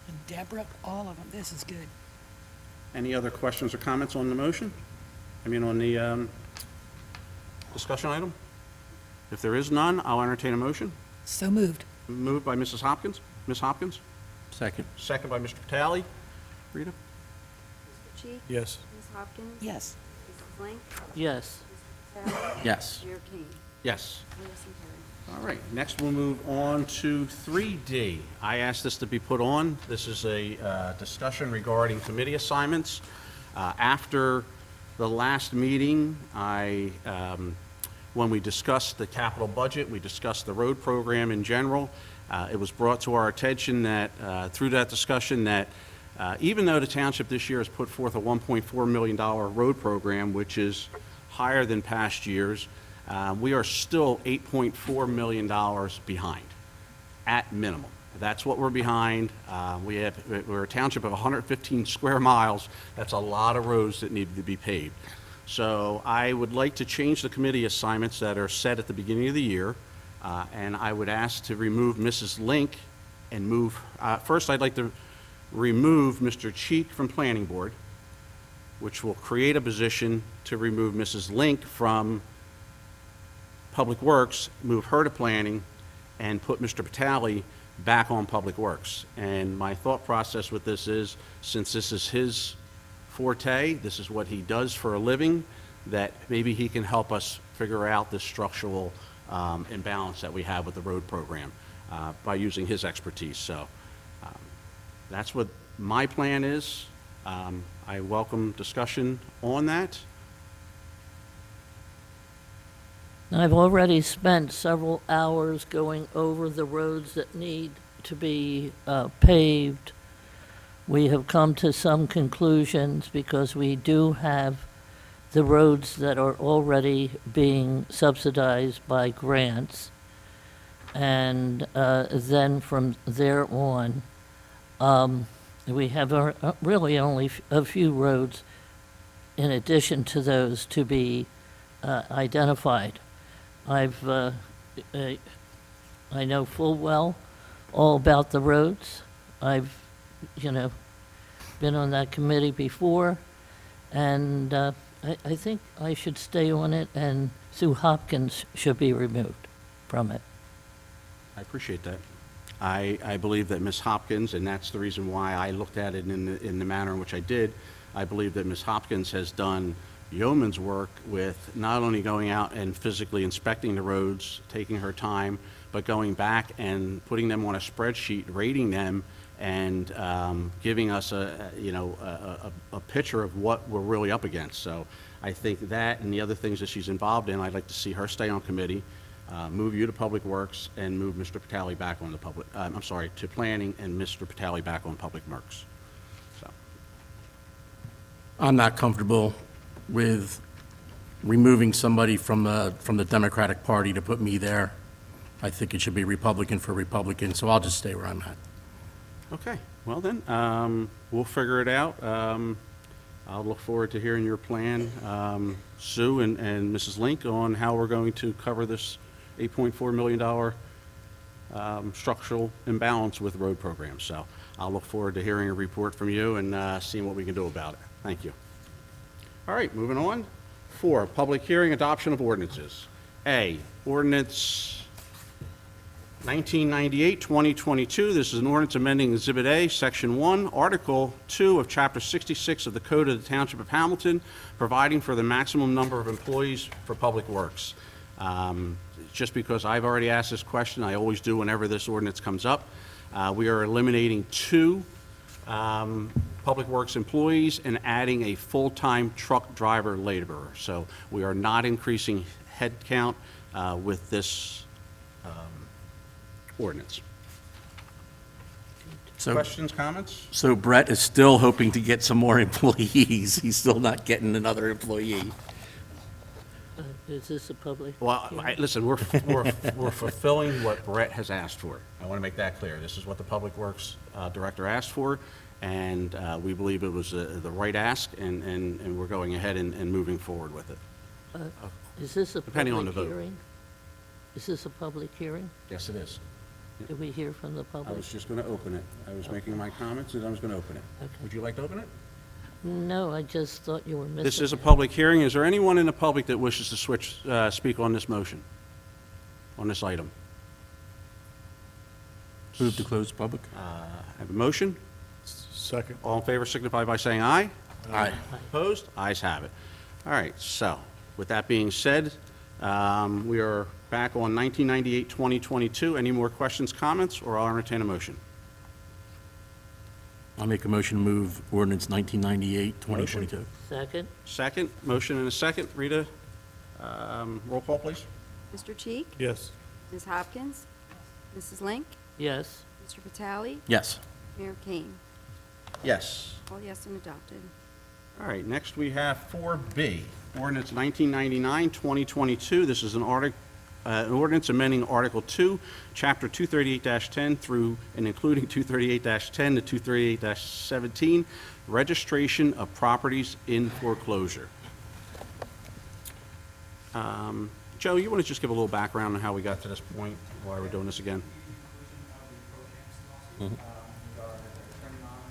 Speaker 7: And Deborah, all of them, this is good.
Speaker 1: Any other questions or comments on the motion? I mean, on the discussion item? If there is none, I'll entertain a motion.
Speaker 7: So moved.
Speaker 1: Moved by Mrs. Hopkins. Ms. Hopkins?
Speaker 10: Second.
Speaker 1: Second by Mr. Vitale. Rita?
Speaker 3: Mr. Cheek?
Speaker 10: Yes.
Speaker 3: Ms. Hopkins?
Speaker 7: Yes.
Speaker 3: Mrs. Link?
Speaker 4: Yes.
Speaker 3: Mr. Tally?
Speaker 10: Yes.
Speaker 3: Mayor King?
Speaker 1: Yes.
Speaker 3: All yes and carried.
Speaker 1: All right, next we'll move on to 3D. I asked this to be put on. This is a discussion regarding committee assignments. After the last meeting, when we discussed the capital budget, we discussed the road program in general, it was brought to our attention that, through that discussion, that even though the township this year has put forth a $1.4 million road program, which is higher than past years, we are still $8.4 million behind, at minimum. That's what we're behind. We're a township of 115 square miles. That's a lot of roads that need to be paved. So I would like to change the committee assignments that are set at the beginning of the year, and I would ask to remove Mrs. Link and move, first I'd like to remove Mr. Cheek from Planning Board, which will create a position to remove Mrs. Link from Public Works, move her to Planning, and put Mr. Vitale back on Public Works. And my thought process with this is, since this is his forte, this is what he does for a living, that maybe he can help us figure out this structural imbalance that we have with the road program by using his expertise. So that's what my plan is. I welcome discussion on that.
Speaker 4: I've already spent several hours going over the roads that need to be paved. We have come to some conclusions because we do have the roads that are already being subsidized by grants. And then from there on, we have really only a few roads in addition to those to be identified. I know full well all about the roads. I've, been on that committee before, and I think I should stay on it, and Sue Hopkins should be removed from it.
Speaker 1: I appreciate that. I believe that Ms. Hopkins, and that's the reason why I looked at it in the manner in which I did, I believe that Ms. Hopkins has done yeoman's work with not only going out and physically inspecting the roads, taking her time, but going back and putting them on a spreadsheet, rating them, and giving us a picture of what we're really up against. So I think that and the other things that she's involved in, I'd like to see her stay on committee. move you to Public Works and move Mr. Patali back on the public, I'm sorry, to Planning and Mr. Patali back on Public Works. So,
Speaker 10: I'm not comfortable with removing somebody from the Democratic Party to put me there. I think it should be Republican for Republican, so I'll just stay where I'm at.
Speaker 1: okay, well then, we'll figure it out. I'll look forward to hearing your plan, Sue and Mrs. Link, on how we're going to cover this $8.4 million structural imbalance with road programs. So I'll look forward to hearing a report from you and seeing what we can do about it. Thank you. All right, moving on. 4, public hearing, adoption of ordinances. A, ordinance 1998-2022, this is an ordinance amending Exhibit A, Section 1, Article 2 of Chapter 66 of the Code of the Township of Hamilton, providing for the maximum number of employees for Public Works. Just because I've already asked this question, I always do whenever this ordinance comes up. We are eliminating 2 Public Works employees and adding a full-time truck driver laborer. So we are not increasing headcount with this ordinance.
Speaker 10: So,
Speaker 1: Questions, comments?
Speaker 10: so Brett is still hoping to get some more employees. He's still not getting another employee.
Speaker 4: Is this a public?
Speaker 1: Well, listen, we're fulfilling what Brett has asked for. I want to make that clear. This is what the Public Works Director asked for, and we believe it was the right ask, and we're going ahead and moving forward with it.
Speaker 4: Is this a
Speaker 1: Depending on the
Speaker 4: public
Speaker 1: vote.
Speaker 4: hearing? Is this a public hearing?
Speaker 1: Yes, it is.
Speaker 4: Did we hear from the
Speaker 1: I
Speaker 4: public?
Speaker 1: was just going to open it. I was making my comments, and I was going to open it.
Speaker 4: Okay.
Speaker 1: Would you like to open it?
Speaker 4: No, I just thought you were missing.
Speaker 1: This is a
Speaker 4: it.
Speaker 1: public hearing. Is there anyone in the public that wishes to speak on this motion, on this item?
Speaker 10: Move to close public?
Speaker 1: I have a motion.
Speaker 12: Second.
Speaker 1: All in favor signify by saying aye.
Speaker 10: Aye.
Speaker 1: Opposed? Ayes have it. All right, so with that being said, we are back on 1998-2022. Any more questions, comments, or I'll entertain a motion?
Speaker 10: I'll make a motion to move ordinance 1998-2022.
Speaker 4: Second?
Speaker 1: Second, motion and a second. Rita, roll call, please.
Speaker 3: Mr. Cheek?
Speaker 12: Yes.
Speaker 3: Ms. Hopkins? Mrs. Link?
Speaker 4: Yes.
Speaker 3: Mr. Patali?
Speaker 10: Yes.
Speaker 3: Mayor Kane?
Speaker 1: Yes.
Speaker 3: All yes and adopted.
Speaker 1: All right, next we have 4B, ordinance 1999-2022. This is an ordinance amending Article 2, Chapter 238-10 through and including 238-10 to 238-17, registration of properties in foreclosure. Joe, you want to just give a little background on how we got to this point, why we're doing this again?
Speaker 11: We are turning on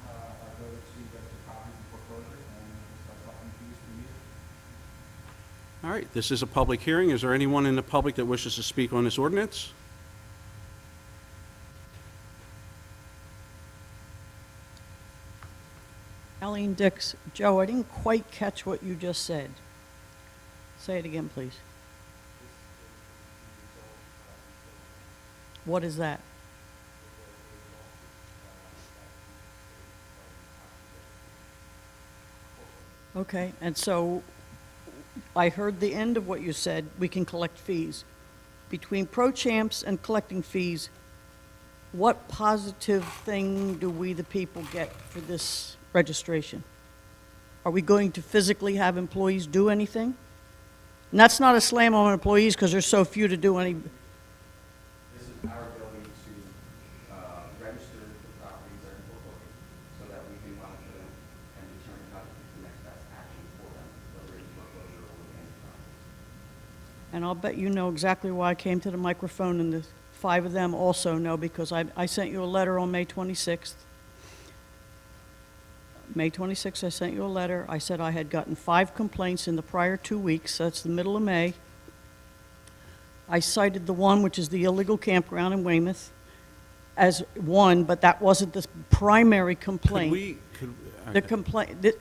Speaker 11: go to register properties in foreclosure and start collecting fees from you.
Speaker 1: All right, this is a public hearing. Is there anyone in the public that wishes to speak on this ordinance?
Speaker 2: Eileen Dix, Joe, I didn't quite catch what you just said. Say it again, please. What is that? Okay, and so I heard the end of what you said, we can collect fees. Between pro champs and collecting fees, what positive thing do we, the people, get for this registration? Are we going to physically have employees do anything? And that's not a slam on employees because there's so few to do any.
Speaker 11: This is our ability to register the properties that are in foreclosure so that we can monitor them and determine how to take the next best action for them, whether it's foreclosure or any property.
Speaker 2: And I'll bet you know exactly why I came to the microphone, and the 5 of them also know, because I sent you a letter on May 26th. May 26th, I sent you a letter. I said I had gotten 5 complaints in the prior 2 weeks. That's the middle of May. I cited the one, which is the illegal campground in Weymouth, as one, but that wasn't the primary complaint. The complaint,
Speaker 1: Ms.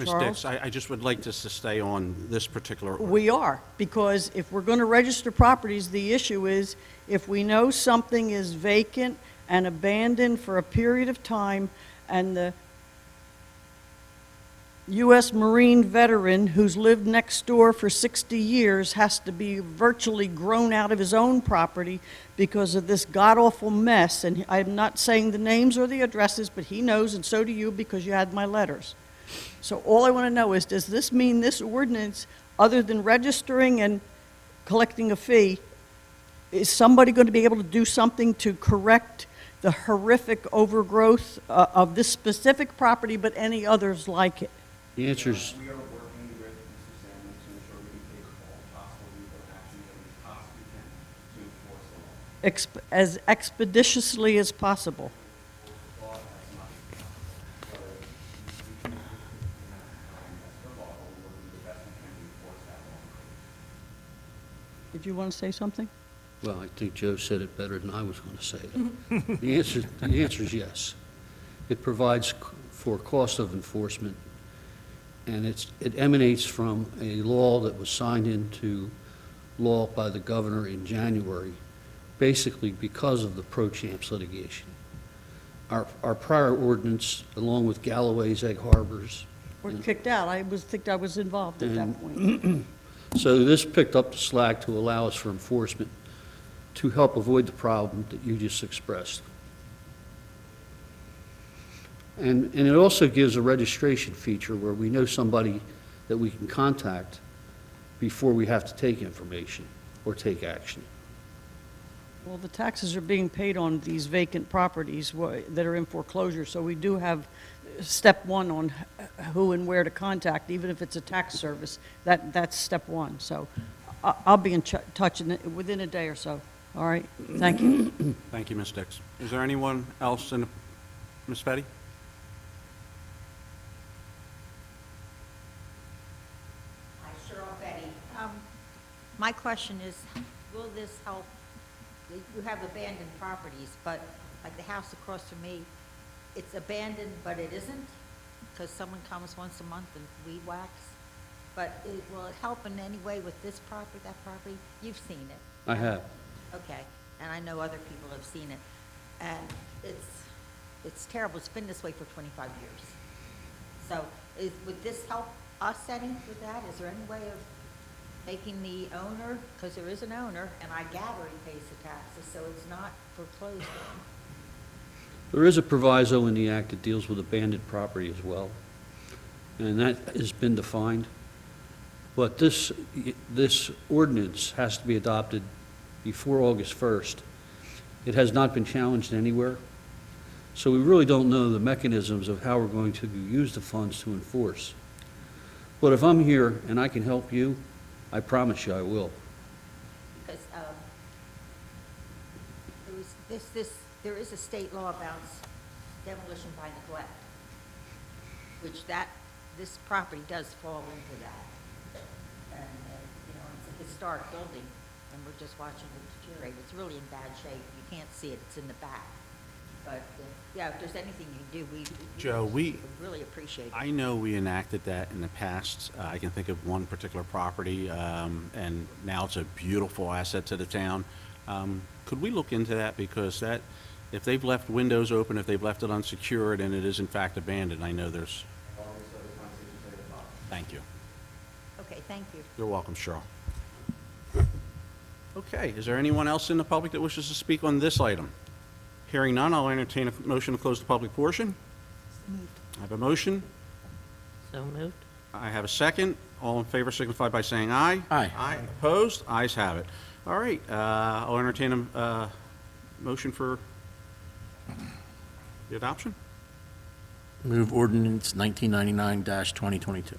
Speaker 2: Charles?
Speaker 1: Dix, I just would like us to stay on this particular ordinance.
Speaker 2: We are, because if we're going to register properties, the issue is if we know something is vacant and abandoned for a period of time and the U.S. Marine veteran who's lived next door for 60 years has to be virtually grown out of his own property because of this god-awful mess. And I'm not saying the names or the addresses, but he knows, and so do you, because you had my letters. So all I want to know is, does this mean this ordinance, other than registering and collecting a fee, is somebody going to be able to do something to correct the horrific overgrowth of this specific property, but any others like it?
Speaker 12: The answer is,
Speaker 11: We are working with Mr. Salmon to ensure we can take all possible legal action that we possibly can to enforce the law.
Speaker 2: As expeditiously as possible.
Speaker 11: Enforce the law as much as possible. So we can have time that's the law, but we're working the best we can to enforce that law.
Speaker 2: Did you want to say something?
Speaker 12: well, I think Joe said it better than I was going to say it. The answer is yes. It provides for cost of enforcement, and it emanates from a law that was signed into law by the governor in January, basically because of the pro-champs litigation. Our prior ordinance, along with Galloway's Egg Harbors,
Speaker 2: Or kicked out? I think I was involved at that point.
Speaker 12: so this picked up the slack to allow us for enforcement to help avoid the problem that you just expressed. And it also gives a registration feature where we know somebody that we can contact before we have to take information or take action.
Speaker 2: Well, the taxes are being paid on these vacant properties that are in foreclosure, so we do have step one on who and where to contact, even if it's a tax service. That's step one. So I'll be in touch within a day or so. All right? Thank you.
Speaker 1: Thank you, Ms. Dix. Is there anyone else in, Ms. Fetty?
Speaker 13: Hi, Cheryl Betty. My question is, will this help? You have abandoned properties, but like the house across from me, it's abandoned, but it isn't, because someone comes once a month and weed whacks. But will it help in any way with this property, that property? You've seen it.
Speaker 12: I have.
Speaker 13: Okay, and I know other people have seen it. And it's terrible. It's been this way for 25 years. So would this help us any with that? Is there any way of making the owner, because there is an owner, and I gather he pays the taxes, so it's not foreclosed on?
Speaker 12: There is a proviso in the act that deals with abandoned property as well, and that has been defined. But this ordinance has to be adopted before August 1st. It has not been challenged anywhere, so we really don't know the mechanisms of how we're going to use the funds to enforce. But if I'm here and I can help you, I promise you I will.
Speaker 13: Because there is a state law about demolition by neglect, which this property does fall into that. And, it's a historic building, and we're just watching it deteriorate. It's really in bad shape. You can't see it. It's in the back. But, yeah, if there's anything you can do,
Speaker 1: Joe,
Speaker 13: we would really appreciate it.
Speaker 1: I know we enacted that in the past. I can think of one particular property, and now it's a beautiful asset to the town. Could we look into that? Because if they've left windows open, if they've left it unsecured, and it is in fact abandoned, I know there's... Thank you.
Speaker 13: Okay, thank you.
Speaker 1: You're welcome, Cheryl. Okay, is there anyone else in the public that wishes to speak on this item? Hearing none, I'll entertain a motion to close the public portion. I have a motion.
Speaker 4: So moved?
Speaker 1: I have a second. All in favor signify by saying aye.
Speaker 10: Aye.
Speaker 1: Aye. Opposed? Ayes have it. All right, I'll entertain a motion for the adoption.
Speaker 10: Move ordinance 1999-2022.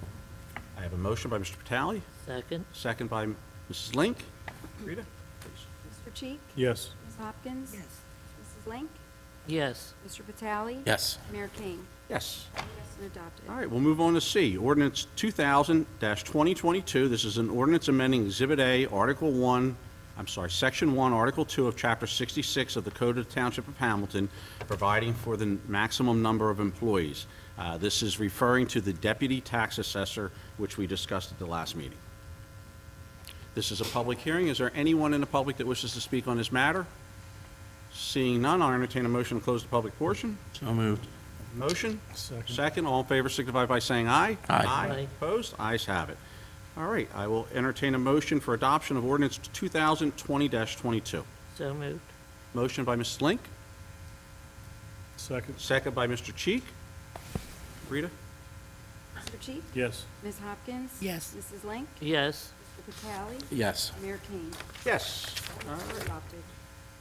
Speaker 1: I have a motion by Mr. Patali,
Speaker 4: Second?
Speaker 1: second by Mrs. Link. Rita, please.
Speaker 3: Mr. Cheek?
Speaker 14: Yes.
Speaker 3: Ms. Hopkins? Yes. Mrs. Link?
Speaker 4: Yes.
Speaker 3: Mr. Vitale?
Speaker 10: Yes.
Speaker 3: Mayor King?
Speaker 1: Yes.
Speaker 3: Yes, and adopted.
Speaker 1: All right, we'll move on to C, ordinance 2000-2022. This is an ordinance amending Exhibit A, Section 1, Article 2 of Chapter 66 of the Code of the Township of Hamilton, providing for the maximum number of employees. This is referring to the deputy tax assessor, which we discussed at the last meeting. This is a public hearing. Is there anyone in the public that wishes to speak on this matter? Seeing none, I'll entertain a motion to close the public portion.
Speaker 10: So moved.
Speaker 1: Motion? Second. All in favor signify by saying aye.
Speaker 10: Aye.
Speaker 4: Aye.
Speaker 1: Opposed? Ayes have it. All right, I will entertain a motion for adoption of ordinance 2020-22.
Speaker 4: So moved.
Speaker 1: Motion by Mrs. Link,
Speaker 12: Second.
Speaker 1: second by Mr. Cheek. Rita?
Speaker 3: Mr. Cheek?
Speaker 12: Yes.
Speaker 3: Ms. Hopkins?
Speaker 7: Yes.
Speaker 3: Mrs. Link?
Speaker 4: Yes.
Speaker 3: Mr. Vitale?
Speaker 10: Yes.
Speaker 3: Mayor Kane?
Speaker 1: Yes.
Speaker 3: Adopted.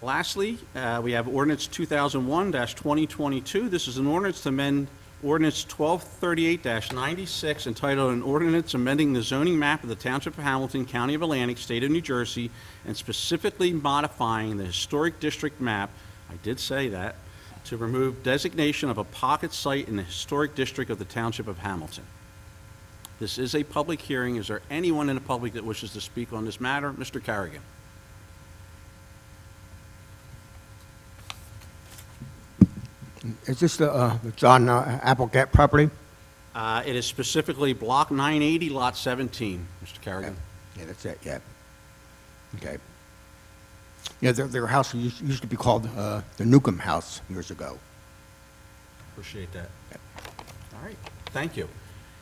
Speaker 1: Lastly, we have ordinance 2001-2022. This is an ordinance to amend ordinance 1238-96 entitled an ordinance amending the zoning map of the Township of Hamilton, County of Atlantic, State of New Jersey, and specifically modifying the historic district map, I did say that, to remove designation of a pocket site in the historic district of the Township of Hamilton. This is a public hearing. Is there anyone in the public that wishes to speak on this matter? Mr. Carrigan.
Speaker 14: Is this the John Applegate property?
Speaker 1: It is specifically Block 980, Lot 17, Mr. Carrigan.
Speaker 14: Yeah, that's it, yeah. Okay. Yeah, their house used to be called the Newcomb House years ago.
Speaker 1: Appreciate that. All right, thank you.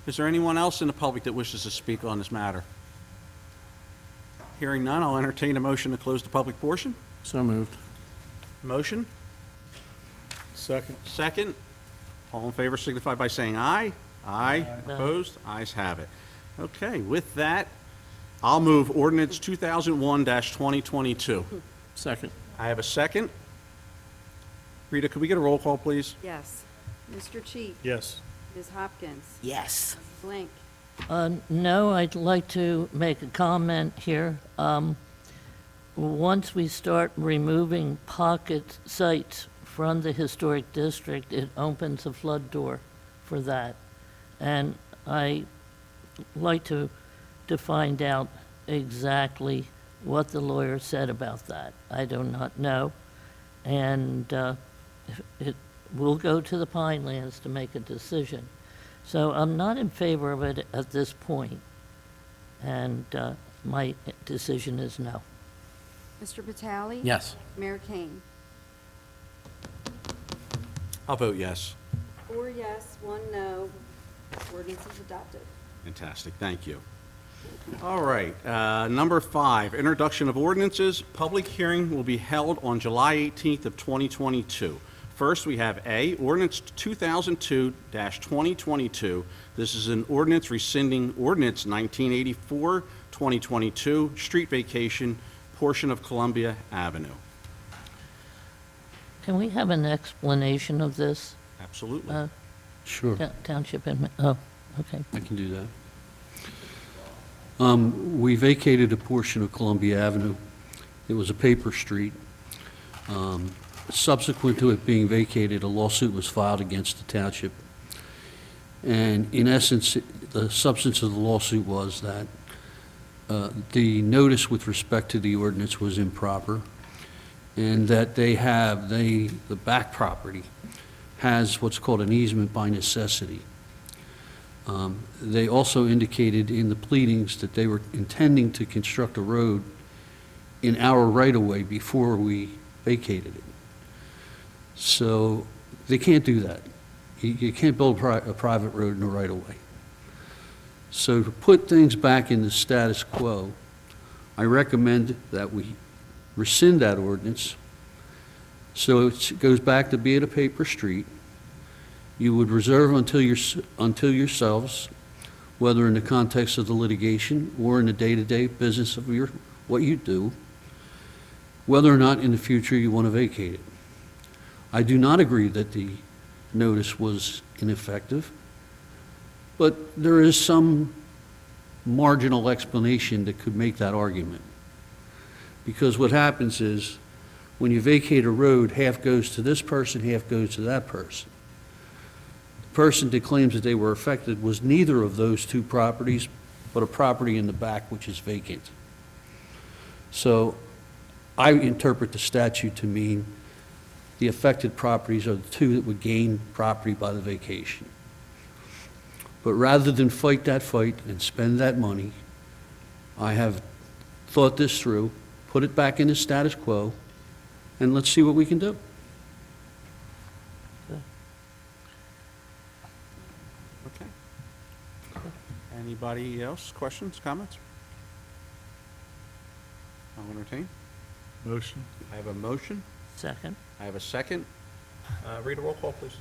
Speaker 1: Is there anyone else in the public that wishes to speak on this matter? Hearing none, I'll entertain a motion to close the public portion.
Speaker 10: So moved.
Speaker 1: Motion?
Speaker 12: Second.
Speaker 1: Second. All in favor signify by saying aye. Aye.
Speaker 4: Aye.
Speaker 1: Opposed? Ayes have it. Okay, with that, I'll move ordinance 2001-2022.
Speaker 10: Second.
Speaker 1: I have a second. Rita, could we get a roll call, please?
Speaker 3: Yes. Mr. Cheek?
Speaker 12: Yes.
Speaker 3: Ms. Hopkins?
Speaker 7: Yes.
Speaker 3: Mrs. Link?
Speaker 4: No, I'd like to make a comment here. Once we start removing pocket sites from the historic district, it opens a flood door for that. And I like to find out exactly what the lawyer said about that. I do not know. And it will go to the Pinelands to make a decision. So I'm not in favor of it at this point, and my decision is no.
Speaker 3: Mr. Vitale?
Speaker 10: Yes.
Speaker 3: Mayor Kane?
Speaker 1: I'll vote yes.
Speaker 3: 4 yes, 1 no. Ordinance is adopted.
Speaker 1: Fantastic, thank you. All right, number 5, introduction of ordinances. Public hearing will be held on July 18th of 2022. First, we have A, ordinance 2002-2022. This is an ordinance rescinding ordinance 1984-2022, street vacation, portion of Columbia Avenue.
Speaker 4: Can we have an explanation of this?
Speaker 1: Absolutely.
Speaker 12: Sure.
Speaker 4: Township, okay.
Speaker 12: I can do that. We vacated a portion of Columbia Avenue. It was a paper street. Subsequent to it being vacated, a lawsuit was filed against the township. And in essence, the substance of the lawsuit was that the notice with respect to the ordinance was improper, and that the back property has what's called an easement by necessity. They also indicated in the pleadings that they were intending to construct a road in our right-of-way before we vacated it. So they can't do that. You can't build a private road in a right-of-way. So to put things back in the status quo, I recommend that we rescind that ordinance so it goes back to being a paper street. You would reserve until yourselves, whether in the context of the litigation or in the day-to-day business of what you do, whether or not in the future you want to vacate it. I do not agree that the notice was ineffective, but there is some marginal explanation that could make that argument. Because what happens is, when you vacate a road, half goes to this person, half goes to that person. The person that claims that they were affected was neither of those two properties, but a property in the back which is vacant. So I interpret the statute to mean the affected properties are the two that would gain property by the vacation. But rather than fight that fight and spend that money, I have thought this through, put it back in the status quo, and let's see what we can do.
Speaker 1: Anybody else? Questions, comments? I'll entertain.
Speaker 12: Motion.
Speaker 1: I have a motion.
Speaker 4: Second?
Speaker 1: I have a second. Read a roll call, please.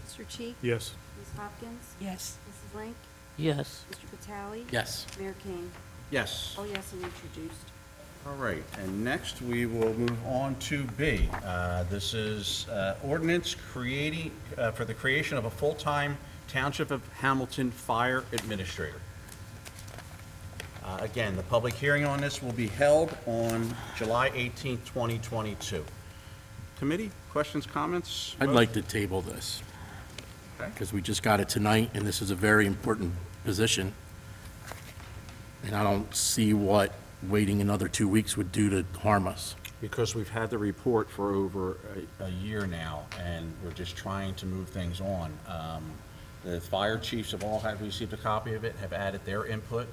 Speaker 3: Mr. Cheek?
Speaker 12: Yes.
Speaker 3: Ms. Hopkins?
Speaker 7: Yes.
Speaker 3: Mrs. Link?
Speaker 4: Yes.
Speaker 3: Mr. Vitale?
Speaker 10: Yes.
Speaker 3: Mayor King?
Speaker 1: Yes.
Speaker 3: All yes and introduced.
Speaker 1: All right, and next we will move on to B. This is ordinance creating, for the creation of a full-time Township of Hamilton Fire Administrator. Again, the public hearing on this will be held on July 18th, 2022. Committee, questions, comments?
Speaker 10: I'd like to table this,
Speaker 1: Okay.
Speaker 10: because we just got it tonight, and this is a very important position. And I don't see what waiting another 2 weeks would do to harm us.
Speaker 1: Because we've had the report for over a year now, and we're just trying to move things on. The fire chiefs have all had received a copy of it, have added their input,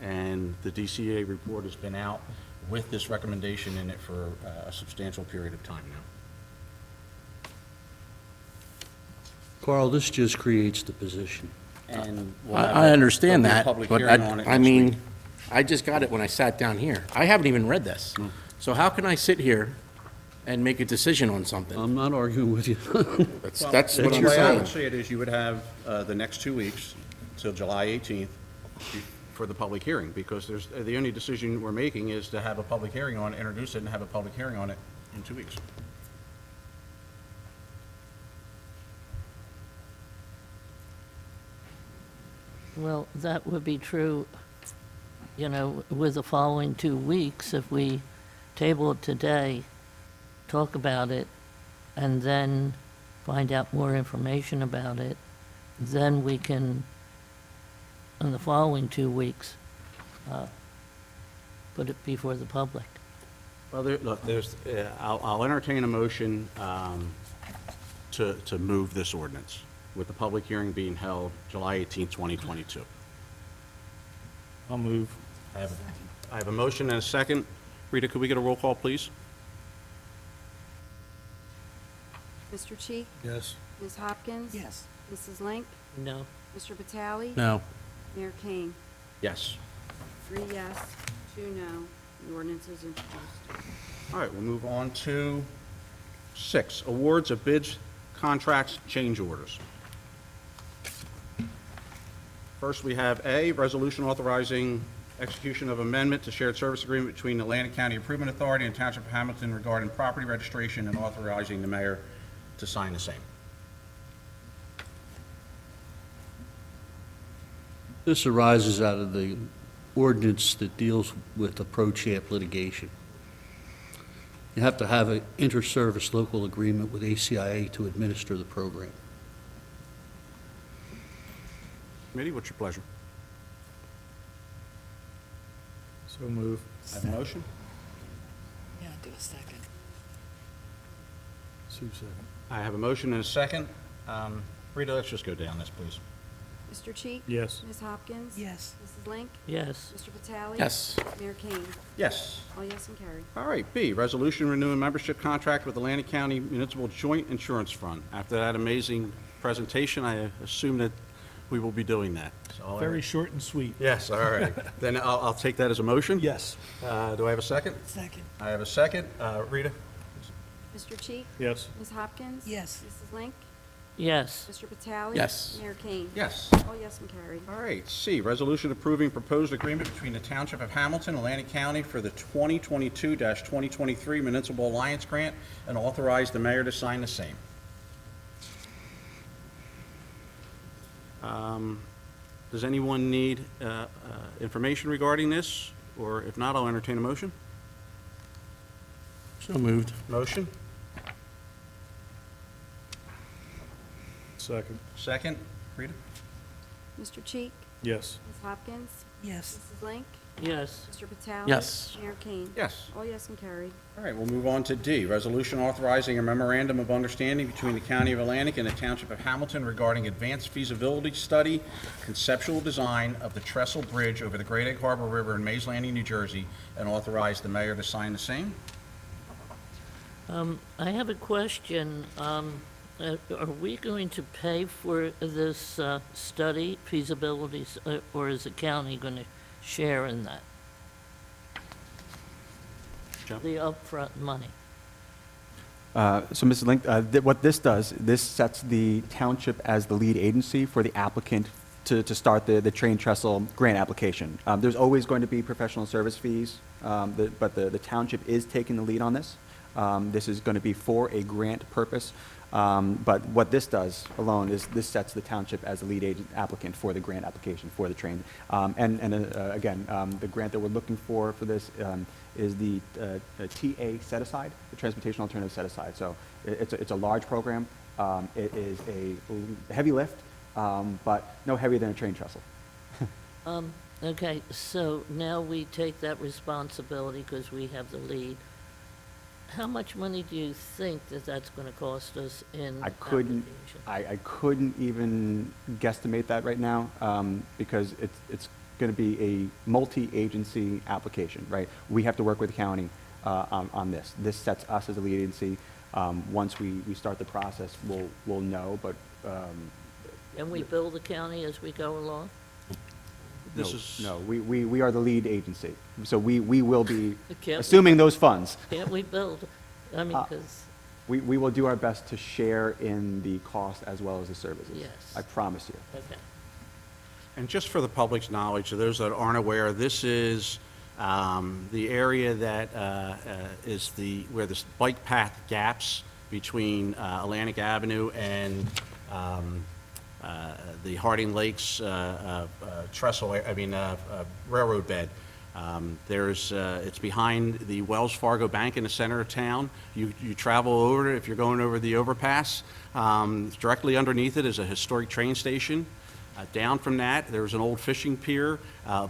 Speaker 1: and the DCA report has been out with this recommendation in it for a substantial period of time now.
Speaker 12: Carl, this just creates the position.
Speaker 1: And we'll have
Speaker 10: I understand
Speaker 1: there'll be a
Speaker 10: that,
Speaker 1: public
Speaker 10: but
Speaker 1: hearing on it
Speaker 10: I
Speaker 1: next
Speaker 10: mean,
Speaker 1: week.
Speaker 10: I just got it when I sat down here. I haven't even read this. So how can I sit here and make a decision on something?
Speaker 12: I'm not arguing with you.
Speaker 10: That's what
Speaker 1: The
Speaker 10: I'm
Speaker 1: way I would
Speaker 10: saying.
Speaker 1: say it is you would have the next 2 weeks till July 18th for the public hearing, because there's, the only decision we're making is to have a public hearing on it, introduce it, and have a public hearing on it in 2 weeks.
Speaker 4: Well, that would be true, you know, with the following 2 weeks, if we table it today, talk about it, and then find out more information about it, then we can, in the following 2 weeks, put it before the public.
Speaker 1: Well, look, I'll entertain a motion to move this ordinance, with the public hearing being held July 18th, 2022.
Speaker 12: I'll move.
Speaker 1: I have a motion and a second. Rita, could we get a roll call, please?
Speaker 3: Mr. Cheek?
Speaker 12: Yes.
Speaker 3: Ms. Hopkins?
Speaker 7: Yes.
Speaker 3: Mrs. Link?
Speaker 4: No.
Speaker 3: Mr. Vitale?
Speaker 10: No.
Speaker 3: Mayor King?
Speaker 1: Yes.
Speaker 3: 3 yes, 2 no. The ordinance is introduced.
Speaker 1: All right, we'll move on to 6, awards of bids, contracts, change orders. First, we have A, resolution authorizing execution of amendment to shared service agreement between the Atlantic County Improvement Authority and Township of Hamilton regarding property registration, and authorizing the mayor to sign the same.
Speaker 12: This arises out of the ordinance that deals with the pro-champ litigation. You have to have an inter-service local agreement with ACIA to administer the program.
Speaker 1: Committee, what's your pleasure?
Speaker 12: So move.
Speaker 1: I have a motion?
Speaker 7: Yeah, do a second.
Speaker 12: Sue second.
Speaker 1: I have a motion and a second. Rita, let's just go down this, please.
Speaker 3: Mr. Cheek?
Speaker 12: Yes.
Speaker 3: Ms. Hopkins?
Speaker 7: Yes.
Speaker 3: Mrs. Link?
Speaker 4: Yes.
Speaker 3: Mr. Vitale?
Speaker 10: Yes.
Speaker 3: Mayor King?
Speaker 1: Yes.
Speaker 3: All yes and carried.
Speaker 1: All right, B, resolution renewing membership contract with Atlantic County Municipal Joint Insurance Fund. After that amazing presentation, I assume that we will be doing that. So
Speaker 15: Very short and sweet.
Speaker 1: Yes, all right. Then I'll take that as a motion.
Speaker 15: Yes.
Speaker 1: Do I have a second?
Speaker 7: Second.
Speaker 1: I have a second. Rita?
Speaker 3: Mr. Cheek?
Speaker 12: Yes.
Speaker 3: Ms. Hopkins?
Speaker 7: Yes.
Speaker 3: Mrs. Link?
Speaker 4: Yes.
Speaker 3: Mr. Vitale?
Speaker 10: Yes.
Speaker 3: Mayor King?
Speaker 1: Yes.
Speaker 3: All yes and carried.
Speaker 1: All right, C, resolution approving proposed agreement between the Township of Hamilton, Atlantic County for the 2022-2023 Municipal Alliance Grant, and authorize the mayor to sign the same. Does anyone need information regarding this? Or if not, I'll entertain a motion.
Speaker 10: So moved.
Speaker 1: Motion?
Speaker 12: Second.
Speaker 1: Second? Rita?
Speaker 3: Mr. Cheek?
Speaker 12: Yes.
Speaker 3: Ms. Hopkins?
Speaker 7: Yes.
Speaker 3: Mrs. Link?
Speaker 4: Yes.
Speaker 3: Mr. Vitale?
Speaker 10: Yes.
Speaker 3: Mayor King?
Speaker 1: Yes.
Speaker 3: All yes and carried.
Speaker 1: All right, we'll move on to D, resolution authorizing a memorandum of understanding between the County of Atlantic and the Township of Hamilton regarding advanced feasibility study, conceptual design of the Trestle Bridge over the Great Egg Harbor River in Mays Landing, New Jersey, and authorize the mayor to sign the same.
Speaker 4: I have a question. Are we going to pay for this study, feasibility, or is the county going to share in that?
Speaker 1: Joe?
Speaker 4: The upfront money?
Speaker 11: So, Mrs. Link, what this does, this sets the township as the lead agency for the applicant to start the Train Trestle grant application. There's always going to be professional service fees, but the township is taking the lead on this. This is going to be for a grant purpose. But what this does alone is this sets the township as the lead agent applicant for the grant application for the train. Again, the grant that we're looking for this is the TA set aside, the Transportation Alternative Set Aside. So it's a large program. It is a heavy lift, but no heavier than a train trestle.
Speaker 4: Okay, so now we take that responsibility because we have the lead. How much money do you think that that's going to cost us in application?
Speaker 11: I couldn't even guesstimate that right now, because it's going to be a multi-agency application, right? We have to work with the county on this. This sets us as a lead agency. Once we start the process, we'll know, but
Speaker 4: And we bill the county as we go along?
Speaker 11: No, we are the lead agency. So we will be
Speaker 4: Can't we-
Speaker 11: assuming those funds.
Speaker 4: Can't we build? I mean, because,
Speaker 11: We will do our best to share in the cost as well as the services.
Speaker 4: Yes.
Speaker 11: I promise you.
Speaker 4: okay.
Speaker 1: And just for the public's knowledge, to those that aren't aware, this is the area that is where this bike path gaps between Atlantic Avenue and the Harding Lakes railroad bed. It's behind the Wells Fargo Bank in the center of town. You travel over it if you're going over the overpass. Directly underneath it is a historic train station. Down from that, there's an old fishing pier,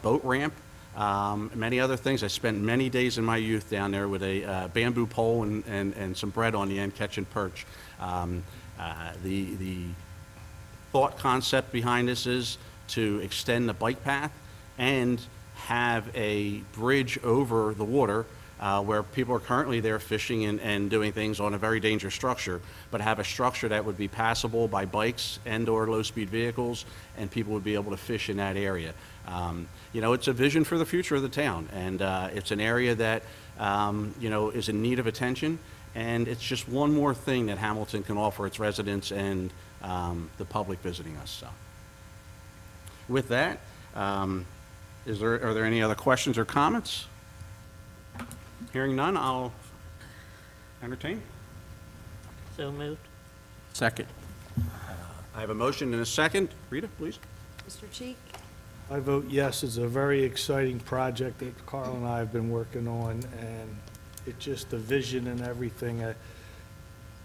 Speaker 1: boat ramp, many other things. I spent many days in my youth down there with a bamboo pole and some bread on the end catching perch. The thought concept behind this is to extend the bike path and have a bridge over the water where people are currently there fishing and doing things on a very dangerous structure, but have a structure that would be passable by bikes and/or low-speed vehicles, and people would be able to fish in that area. It's a vision for the future of the town, and it's an area that, is in need of attention, and it's just one more thing that Hamilton can offer its residents and the public visiting us. So, with that, are there any other questions or comments? Hearing none, I'll entertain.
Speaker 4: So moved?
Speaker 1: Second. I have a motion and a second. Rita, please.
Speaker 3: Mr. Cheek?
Speaker 15: I vote yes. It's a very exciting project that Carl and I have been working on, and it's just the vision and everything.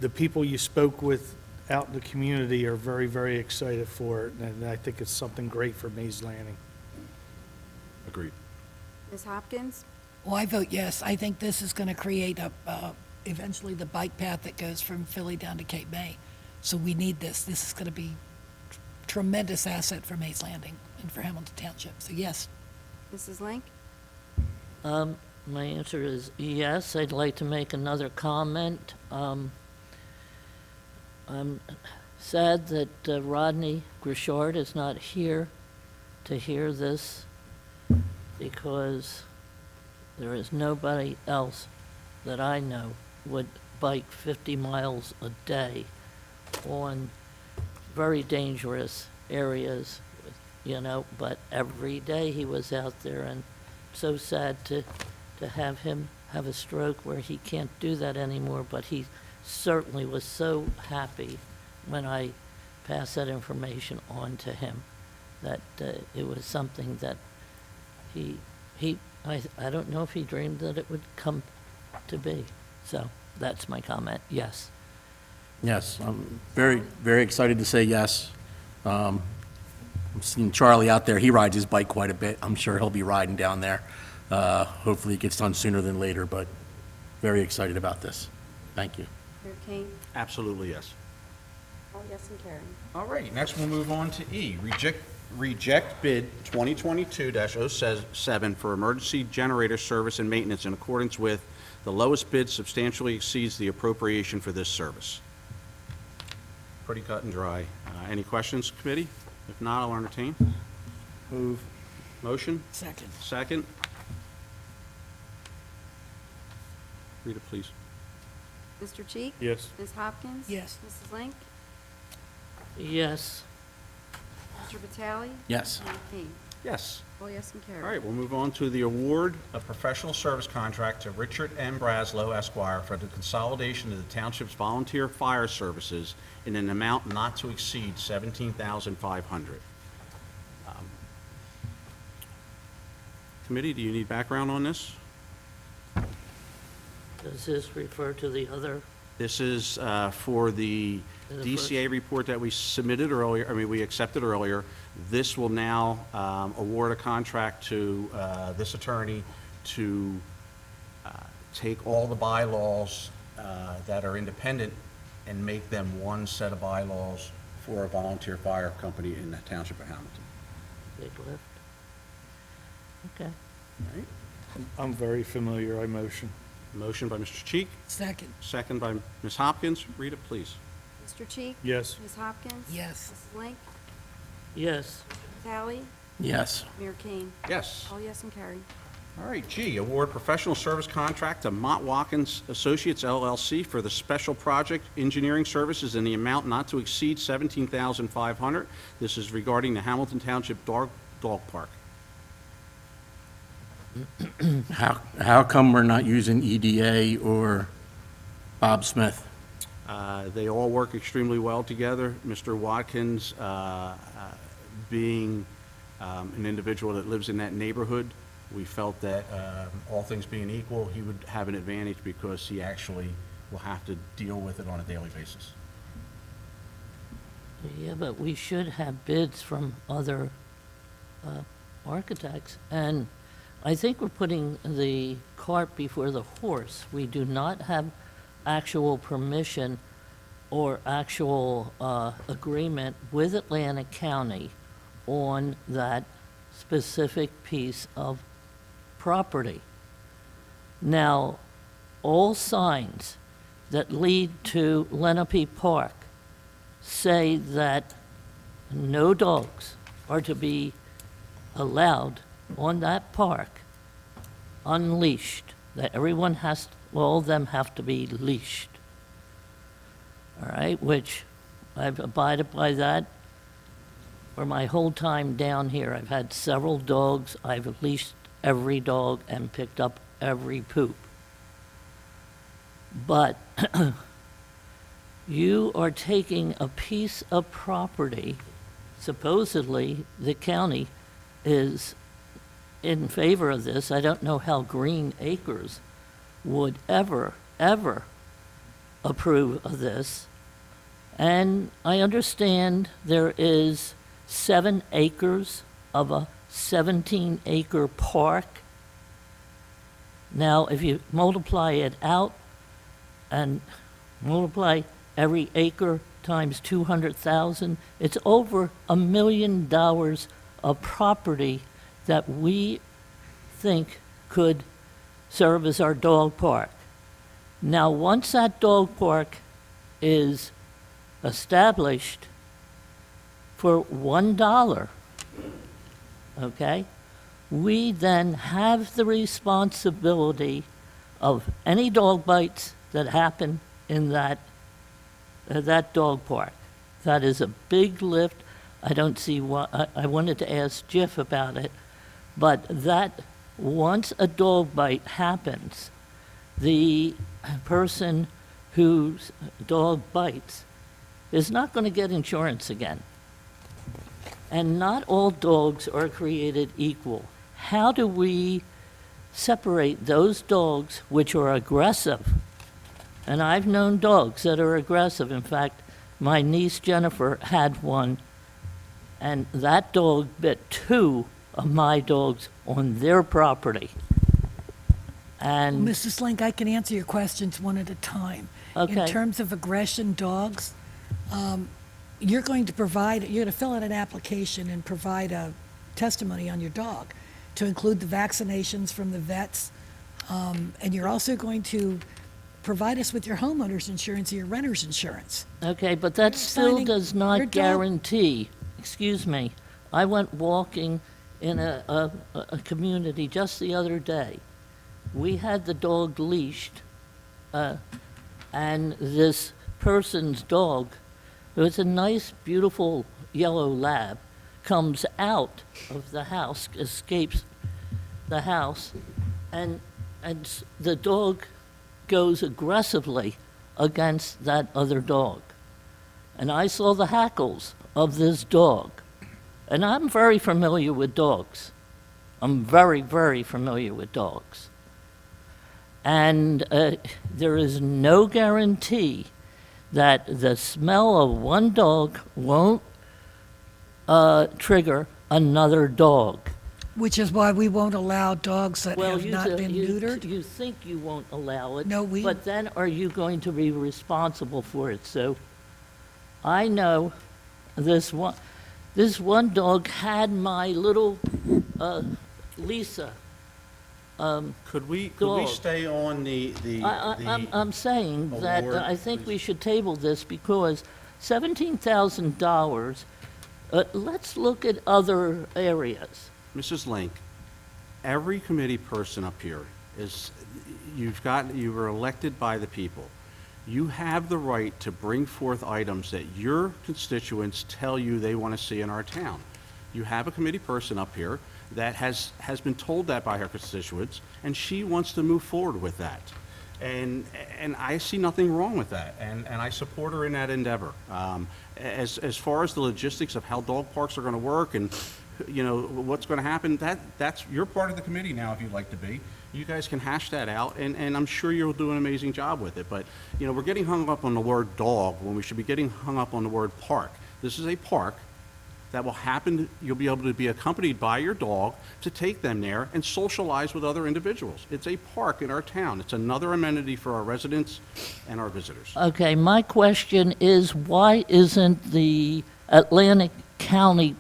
Speaker 15: The people you spoke with out in the community are very, very excited for it, and I think it's something great for Mays Landing.
Speaker 1: Agreed.
Speaker 3: Ms. Hopkins?
Speaker 7: Well, I vote yes. I think this is going to create eventually the bike path that goes from Philly down to Cape May. So we need this. This is going to be tremendous asset for Mays Landing and for Hamilton Township. So yes.
Speaker 3: Mrs. Link?
Speaker 4: My answer is yes. I'd like to make another comment. I'm sad that Rodney Grichard is not here to hear this, because there is nobody else that I know would bike 50 miles a day on very dangerous areas, but every day he was out there, and so sad to have him have a stroke where he can't do that anymore, but he certainly was so happy when I passed that information on to him, that it was something that I don't know if he dreamed that it would come to be. So that's my comment, yes.
Speaker 10: Yes, I'm very, very excited to say yes. I'm seeing Charlie out there. He rides his bike quite a bit. I'm sure he'll be riding down there. Hopefully it gets done sooner than later, but very excited about this. Thank you.
Speaker 3: Mayor Kane?
Speaker 1: Absolutely, yes.
Speaker 3: Oh, yes, and Karen.
Speaker 1: All right, next we'll move on to E, reject bid 2022-07 for emergency generator service and maintenance in accordance with the lowest bid substantially exceeds the appropriation for this service. pretty cut and dry. Any questions, committee? If not, I'll entertain.
Speaker 15: Move.
Speaker 1: Motion?
Speaker 7: Second.
Speaker 1: Second? Rita, please.
Speaker 3: Mr. Cheek?
Speaker 15: Yes.
Speaker 3: Ms. Hopkins?
Speaker 7: Yes.
Speaker 3: Mrs. Link?
Speaker 4: Yes.
Speaker 3: Mr. Vitale?
Speaker 10: Yes.
Speaker 3: Mayor King?
Speaker 1: Yes.
Speaker 3: All yes and carried.
Speaker 1: All right, we'll move on to the award of professional service contract to Richard M. Braslow Esquire for the consolidation of the township's volunteer fire services in an amount not to exceed $17,500. Committee, do you need background on this?
Speaker 4: Does this refer to the other?
Speaker 1: This is for the
Speaker 4: The
Speaker 1: DCA report that we submitted earlier, we accepted earlier. This will now award a contract to this attorney to take all the bylaws that are independent and make them one set of bylaws for a volunteer fire company in the Township of Hamilton.
Speaker 4: Big lift? Okay.
Speaker 1: All right?
Speaker 15: I'm very familiar, I motion.
Speaker 1: Motion by Mr. Cheek,
Speaker 7: Second.
Speaker 1: second by Ms. Hopkins. Rita, please.
Speaker 3: Mr. Cheek?
Speaker 15: Yes.
Speaker 3: Ms. Hopkins?
Speaker 7: Yes.
Speaker 3: Mrs. Link?
Speaker 4: Yes.
Speaker 3: Vitale?
Speaker 10: Yes.
Speaker 3: Mayor King?
Speaker 1: Yes.
Speaker 3: All yes and carried.
Speaker 1: All right, G, award professional service contract to Mott Watkins Associates LLC for the special project engineering services in the amount not to exceed $17,500. This is regarding the Hamilton Township Dog Park.
Speaker 10: How come we're not using EDA or Bob Smith?
Speaker 1: They all work extremely well together. Mr. Watkins, being an individual that lives in that neighborhood, we felt that all things being equal, he would have an advantage because he actually will have to deal with it on a daily basis.
Speaker 4: Yeah, but we should have bids from other architects. And I think we're putting the cart before the horse. We do not have actual permission or actual agreement with Atlantic County on that specific piece of property. Now, all signs that lead to Lenape Park say that no dogs are to be allowed on that park unleashed, that everyone has, all of them have to be leashed. All right, which I've abided by that for my whole time down here. I've had several dogs, I've leashed every dog and picked up every poop. But you are taking a piece of property, supposedly the county is in favor of this. I don't know how Green Acres would ever approve of this. And I understand there is 7 acres of a 17-acre park. Now, if you multiply it out and multiply every acre times 200,000, it's over $1 million of property that we think could serve as our dog park. Now, once that dog park is established for $1, okay, we then have the responsibility of any dog bites that happen in that dog park. That is a big lift. I don't see what, I wanted to ask Jeff about it, but that, once a dog bite happens, the person whose dog bites is not going to get insurance again. And not all dogs are created equal. How do we separate those dogs which are aggressive? And I've known dogs that are aggressive. In fact, my niece Jennifer had one, and that dog bit 2 of my dogs on their property. And
Speaker 7: Mrs. Link, I can answer your questions one at a time.
Speaker 4: Okay.
Speaker 7: In terms of aggression dogs, you're going to fill out an application and provide a testimony on your dog to include the vaccinations from the vets. And you're also going to provide us with your homeowner's insurance or your renter's insurance.
Speaker 4: Okay, but that still
Speaker 7: signing
Speaker 4: does
Speaker 7: your
Speaker 4: not
Speaker 7: dog-
Speaker 4: guarantee, excuse me, I went walking in a community just the other day. We had the dog leashed, and this person's dog, it was a nice, beautiful yellow lab, comes out of the house, escapes the house, and the dog goes aggressively against that other dog. And I saw the hackles of this dog. And I'm very familiar with dogs. I'm very, very familiar with dogs. And there is no guarantee that the smell of one dog won't trigger another dog.
Speaker 7: Which is why we won't allow dogs that
Speaker 4: Well,
Speaker 7: have not been neutered.
Speaker 4: You think you won't allow it.
Speaker 7: No, we-
Speaker 4: But then are you going to be responsible for it? So I know this one dog had my little Lisa.
Speaker 1: Could we
Speaker 4: Dog.
Speaker 1: stay on
Speaker 4: I'm saying that
Speaker 1: award,
Speaker 4: I think we
Speaker 1: please?
Speaker 4: should table this because $17,000, let's look at other areas.
Speaker 1: Mrs. Link, every committee person up here you were elected by the people. You have the right to bring forth items that your constituents tell you they want to see in our town. You have a committee person up here that has been told that by her constituents, and she wants to move forward with that. And I see nothing wrong with that, and I support her in that endeavor. As far as the logistics of how dog parks are going to work and what's going to happen, that's you're part of the committee now if you'd like to be. You guys can hash that out, and I'm sure you'll do an amazing job with it. But we're getting hung up on the word dog when we should be getting hung up on the word park. This is a park that will happen. You'll be able to be accompanied by your dog to take them there and socialize with other individuals. It's a park in our town. It's another amenity for our residents and our visitors.
Speaker 4: Okay, my question is, why isn't the Atlantic County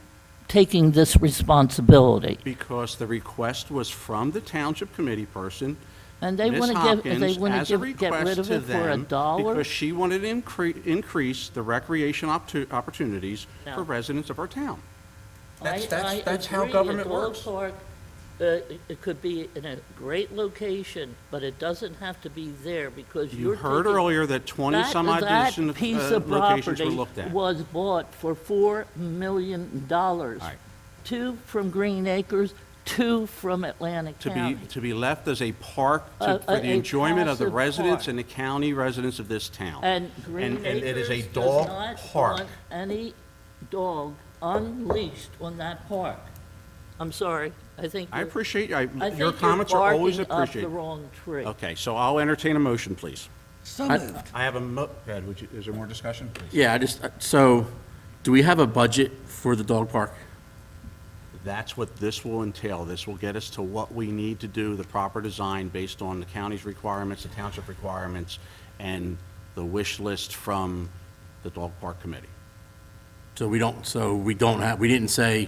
Speaker 4: taking this responsibility?
Speaker 1: Because the request was from the township committee person,
Speaker 4: And they
Speaker 1: Ms.
Speaker 4: want to
Speaker 1: Hopkins,
Speaker 4: they want
Speaker 1: as a
Speaker 4: to get rid
Speaker 1: request
Speaker 4: of
Speaker 1: to
Speaker 4: it for
Speaker 1: them,
Speaker 4: $1?
Speaker 1: because she wanted to increase the recreation opportunities
Speaker 4: No.
Speaker 1: for residents of our town. That's
Speaker 4: I
Speaker 1: how
Speaker 4: agree,
Speaker 1: government
Speaker 4: a dog
Speaker 1: works.
Speaker 4: park, it could be in a great location, but it doesn't have to be there because
Speaker 1: You
Speaker 4: you're
Speaker 1: heard
Speaker 4: taking-
Speaker 1: earlier that 20-some-odd
Speaker 4: That piece of
Speaker 1: locations were
Speaker 4: property
Speaker 1: looked at.
Speaker 4: was bought for $4 million.
Speaker 1: right.
Speaker 4: 2 from Green Acres, 2 from Atlantic County.
Speaker 1: To be left as a park for the
Speaker 4: A
Speaker 1: enjoyment of the
Speaker 4: passive
Speaker 1: residents
Speaker 4: park.
Speaker 1: and the county residents of this town.
Speaker 4: And Green
Speaker 1: And it is a
Speaker 4: Acres
Speaker 1: dog
Speaker 4: does not
Speaker 1: park.
Speaker 4: want any dog unleashed on that park. I'm sorry, I think
Speaker 1: I
Speaker 4: you're-
Speaker 1: appreciate,
Speaker 4: I think
Speaker 1: your
Speaker 4: you're
Speaker 1: comments are always
Speaker 4: barking up
Speaker 1: appreciated.
Speaker 4: the wrong tree.
Speaker 1: Okay, so I'll entertain a motion, please.
Speaker 7: So moved.
Speaker 1: I have go ahead, is there more discussion, please?
Speaker 10: Yeah, so, do we have a budget for the dog park?
Speaker 1: That's what this will entail. This will get us to what we need to do, the proper design based on the county's requirements, the township requirements, and the wish list from the dog park committee.
Speaker 10: So we didn't say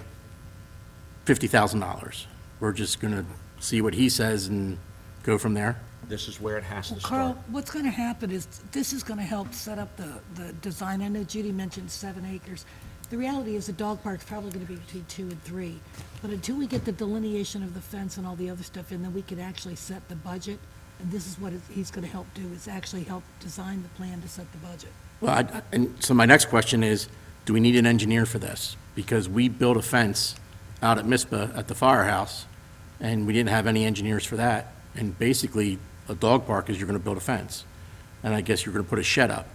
Speaker 10: $50,000. We're just going to see what he says and go from there?
Speaker 1: This is where it has to
Speaker 7: Well,
Speaker 1: start.
Speaker 7: Carl, what's going to happen is, this is going to help set up the design. I know Judy mentioned 7 acres. The reality is the dog park's probably going to be between 2 and 3. But until we get the delineation of the fence and all the other stuff in, then we can actually set the budget. And this is what he's going to help do, is actually help design the plan to set the budget.
Speaker 10: Well, and so my next question is, do we need an engineer for this? Because we built a fence out at MISPA at the firehouse, and we didn't have any engineers for that. And basically, a dog park is you're going to build a fence, and I guess you're going to put a shed up.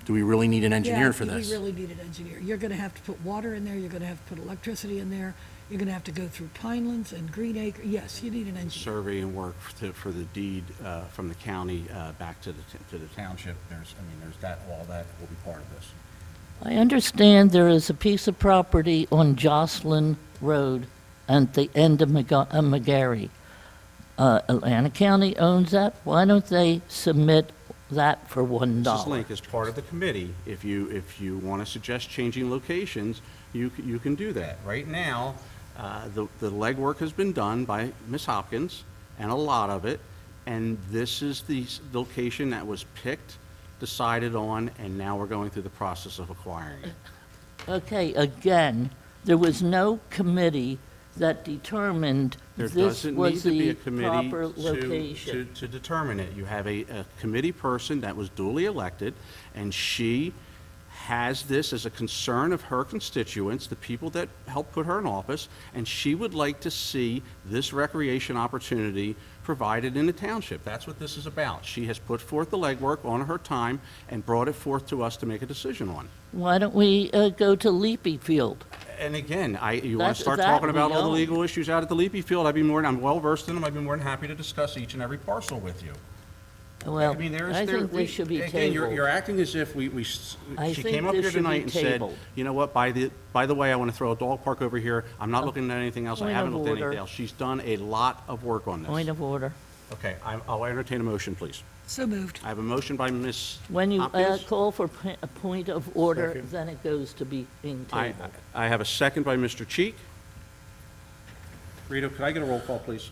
Speaker 10: Do we really need an engineer for this?
Speaker 7: Yeah, we really need an engineer. You're going to have to put water in there, you're going to have to put electricity in there, you're going to have to go through Pinelands and Green Acre. Yes, you need an engineer.
Speaker 1: Survey and work for the deed from the county back to the township. There's that, all that will be part of this.
Speaker 4: I understand there is a piece of property on Jocelyn Road at the end of McGarry. Atlantic County owns that. Why don't they submit that for $1?
Speaker 1: Mrs. Link, as part of the committee, if you want to suggest changing locations, you can do that. Right now, the legwork has been done by Ms. Hopkins, and a lot of it, and this is the location that was picked, decided on, and now we're going through the process of acquiring it.
Speaker 4: Okay, again, there was no committee that determined
Speaker 1: There
Speaker 4: this
Speaker 1: doesn't need
Speaker 4: was
Speaker 1: to be
Speaker 4: the
Speaker 1: a committee
Speaker 4: proper location.
Speaker 1: to determine it. You have a committee person that was duly elected, and she has this as a concern of her constituents, the people that helped put her in office, and she would like to see this recreation opportunity provided in the township. That's what this is about. She has put forth the legwork on her time and brought it forth to us to make a decision on.
Speaker 4: Why don't we go to Leapy Field?
Speaker 1: And again, you want
Speaker 4: That's-
Speaker 1: to start
Speaker 4: that
Speaker 1: talking
Speaker 4: we
Speaker 1: about all the
Speaker 4: own.
Speaker 1: legal issues out at the Leapy Field, I'm well-versed in them, I'd be more than happy to discuss each and every parcel with you.
Speaker 4: Well,
Speaker 1: I mean,
Speaker 4: I think they should be
Speaker 1: again, you're
Speaker 4: tabled.
Speaker 1: acting as if
Speaker 4: I
Speaker 1: she
Speaker 4: think
Speaker 1: came up
Speaker 4: this
Speaker 1: here
Speaker 4: should be
Speaker 1: tonight and said,
Speaker 4: tabled.
Speaker 1: you know what, by the way, I want to throw a dog park over here, I'm not looking at anything else, I
Speaker 4: point
Speaker 1: haven't
Speaker 4: of
Speaker 1: looked at anything
Speaker 4: order.
Speaker 1: else. She's done a lot of work on
Speaker 4: Point
Speaker 1: this.
Speaker 4: of order.
Speaker 1: Okay, I'll entertain a motion, please.
Speaker 7: So moved.
Speaker 1: I have a motion by Ms.
Speaker 4: When you
Speaker 1: Hopkins.
Speaker 4: call for a point of order,
Speaker 15: Second.
Speaker 4: then it goes to be being tabled.
Speaker 1: I have a second by Mr. Cheek. Rito, could I get a roll call, please?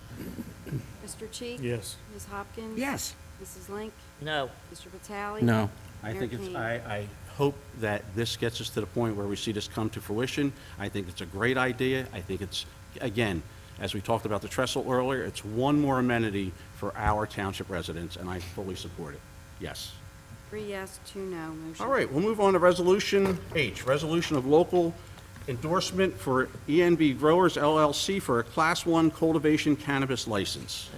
Speaker 3: Mr. Cheek?
Speaker 15: Yes.
Speaker 3: Ms. Hopkins?
Speaker 7: Yes.
Speaker 3: Mrs. Link?
Speaker 4: No.
Speaker 3: Mr. Vitale?
Speaker 10: No.
Speaker 1: I
Speaker 3: Mayor
Speaker 1: think it's,
Speaker 3: Kane.
Speaker 1: I hope that this gets us to the point where we see this come to fruition. I think it's a great idea. I think it's, again, as we talked about the trestle earlier, it's one more amenity for our township residents, and I fully support it. Yes.
Speaker 3: 3 yes, 2 no. Motion.
Speaker 1: All right, we'll move on to Resolution H, Resolution of Local Endorsement for ENB Growers LLC for a Class 1 cultivation cannabis license.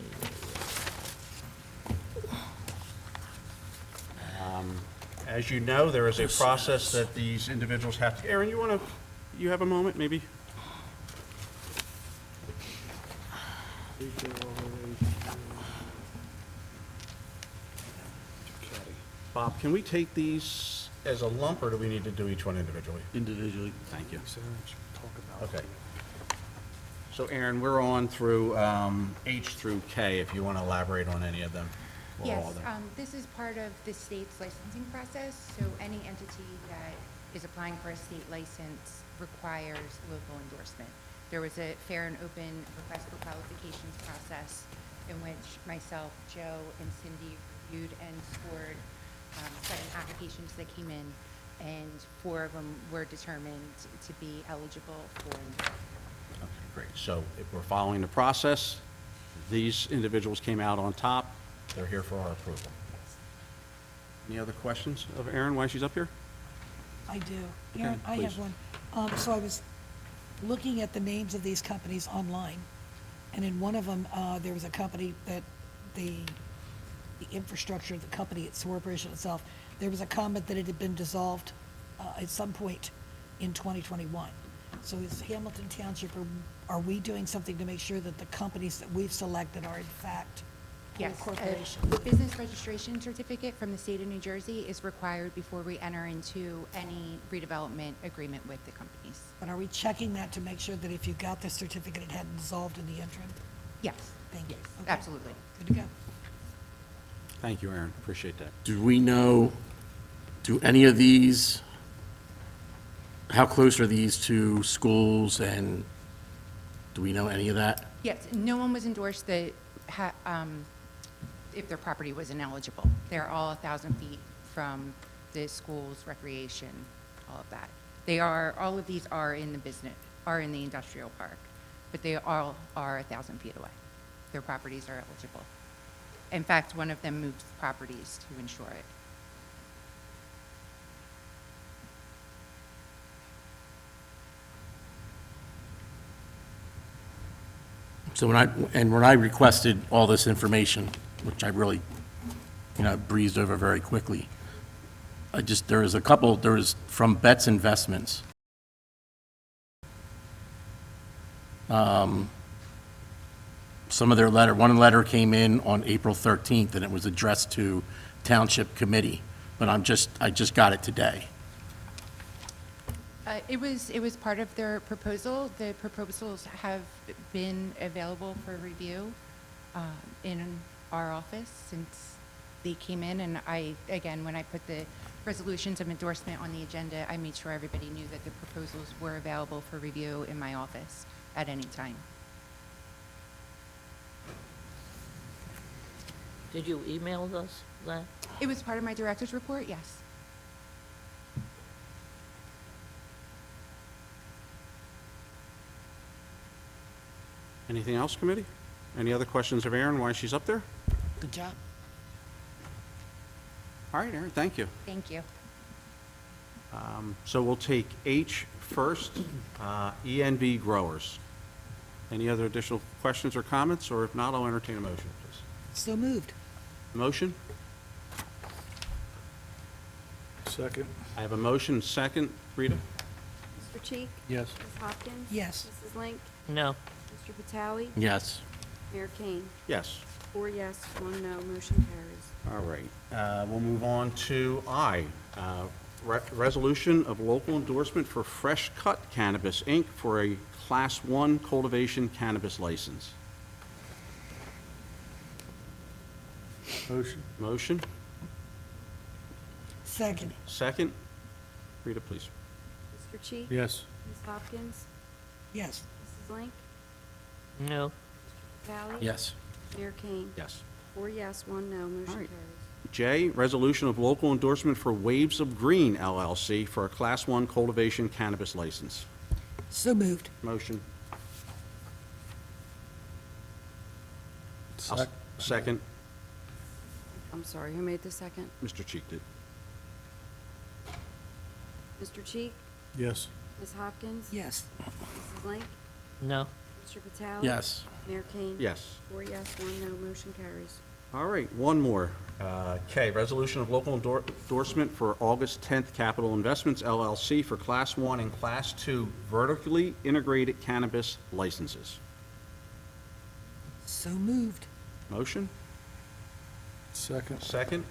Speaker 1: As you know, there is a process that these individuals have to, Aaron, you have a moment, maybe? Bob, can we take these as a lump, or do we need to do each one individually?
Speaker 12: Individually.
Speaker 1: Thank you.
Speaker 15: So let's talk about
Speaker 1: Okay. So Aaron, we're on through H through K, if you want to elaborate on any of them. or all
Speaker 16: Yes,
Speaker 1: of them.
Speaker 16: this is part of the state's licensing process, so any entity that is applying for a state license requires local endorsement. There was a fair and open request for qualifications process in which myself, Joe, and Cindy reviewed and scored 7 applications that came in, and 4 of them were determined to be eligible for endorsement.
Speaker 1: Okay, great. So if we're following the process, these individuals came out on top. They're here for our approval. Any other questions of Erin while she's up here?
Speaker 7: I do.
Speaker 1: Okay,
Speaker 7: Aaron, I have
Speaker 1: please.
Speaker 7: one. So I was looking at the names of these companies online, and in one of them, there was a company that the infrastructure of the company, its corporation itself, there was a comment that it had been dissolved at some point in 2021. So is Hamilton Township, are we doing something to make sure that the companies that we've selected are in fact full
Speaker 16: Yes,
Speaker 7: corporations?
Speaker 16: the business registration certificate from the state of New Jersey is required before we enter into any redevelopment agreement with the companies.
Speaker 7: But are we checking that to make sure that if you got the certificate, it hadn't dissolved in the interim?
Speaker 16: Yes,
Speaker 7: Thank you. Okay.
Speaker 16: absolutely.
Speaker 7: Good to go.
Speaker 1: Thank you, Erin. Appreciate that.
Speaker 10: Do we know, do any of these, how close are these to schools, and do we know any of that?
Speaker 16: Yes, no one was endorsed that, if their property was ineligible. They're all 1,000 feet from the schools, recreation, all of that. All of these are in the business, are in the industrial park, but they all are 1,000 feet away. Their properties are eligible. In fact, one of them moved properties to ensure it.
Speaker 10: So when I requested all this information, which I really, breezed over very quickly, there was from Betts Investments. Some of their one letter came in on April 13th, and it was addressed to Township Committee, but I just got it today.
Speaker 16: It was part of their proposal. The proposals have been available for review in our office since they came in, and again, when I put the resolutions of endorsement on the agenda, I made sure everybody knew that the proposals were available for review in my office at any time.
Speaker 4: Did you email us that?
Speaker 16: It was part of my director's report, yes.
Speaker 1: Anything else, committee? Any other questions of Erin while she's up there?
Speaker 7: Good job.
Speaker 1: All right, Erin, thank you.
Speaker 16: Thank you.
Speaker 1: So we'll take H first, ENV growers. Any other additional questions or comments, or if not, I'll entertain a motion, please.
Speaker 7: So moved.
Speaker 1: Motion?
Speaker 15: Second.
Speaker 1: I have a motion, second. Rita?
Speaker 3: Mr. Cheek?
Speaker 15: Yes.
Speaker 3: Ms. Hopkins?
Speaker 7: Yes.
Speaker 3: Mrs. Link?
Speaker 4: No.
Speaker 3: Mr. Vitale?
Speaker 10: Yes.
Speaker 3: Mayor Kane?
Speaker 1: Yes.
Speaker 3: 4 yes, 1 no, motion carries.
Speaker 1: All right, we'll move on to I, resolution of local endorsement for Fresh Cut Cannabis, Inc. for a Class 1 cultivation cannabis license.
Speaker 15: Motion.
Speaker 1: Motion,
Speaker 7: Second.
Speaker 1: second. Rita, please.
Speaker 3: Mr. Cheek?
Speaker 15: Yes.
Speaker 3: Ms. Hopkins?
Speaker 7: Yes.
Speaker 3: Mrs. Link?
Speaker 4: No.
Speaker 3: Vitale?
Speaker 10: Yes.
Speaker 3: Mayor Kane?
Speaker 1: Yes.
Speaker 3: 4 yes, 1 no, motion
Speaker 1: right.
Speaker 3: carries.
Speaker 1: J, resolution of local endorsement for Waves of Green LLC for a Class 1 cultivation cannabis license.
Speaker 7: So moved.
Speaker 1: Motion.
Speaker 15: Sec-
Speaker 1: Second.
Speaker 3: I'm sorry, who made the second?
Speaker 1: Mr. Cheek did.
Speaker 3: Mr. Cheek?
Speaker 15: Yes.
Speaker 3: Ms. Hopkins?
Speaker 7: Yes.
Speaker 3: Mrs. Link?
Speaker 4: No.
Speaker 3: Mr. Vitale?
Speaker 10: Yes.
Speaker 3: Mayor Kane?
Speaker 1: Yes.
Speaker 3: 4 yes, 1 no, motion carries.
Speaker 1: All right, one more. K, resolution of local endorsement for August 10th Capital Investments LLC for Class 1 and Class 2 vertically integrated cannabis licenses.
Speaker 7: So moved.
Speaker 1: Motion?
Speaker 15: Second.
Speaker 1: Second?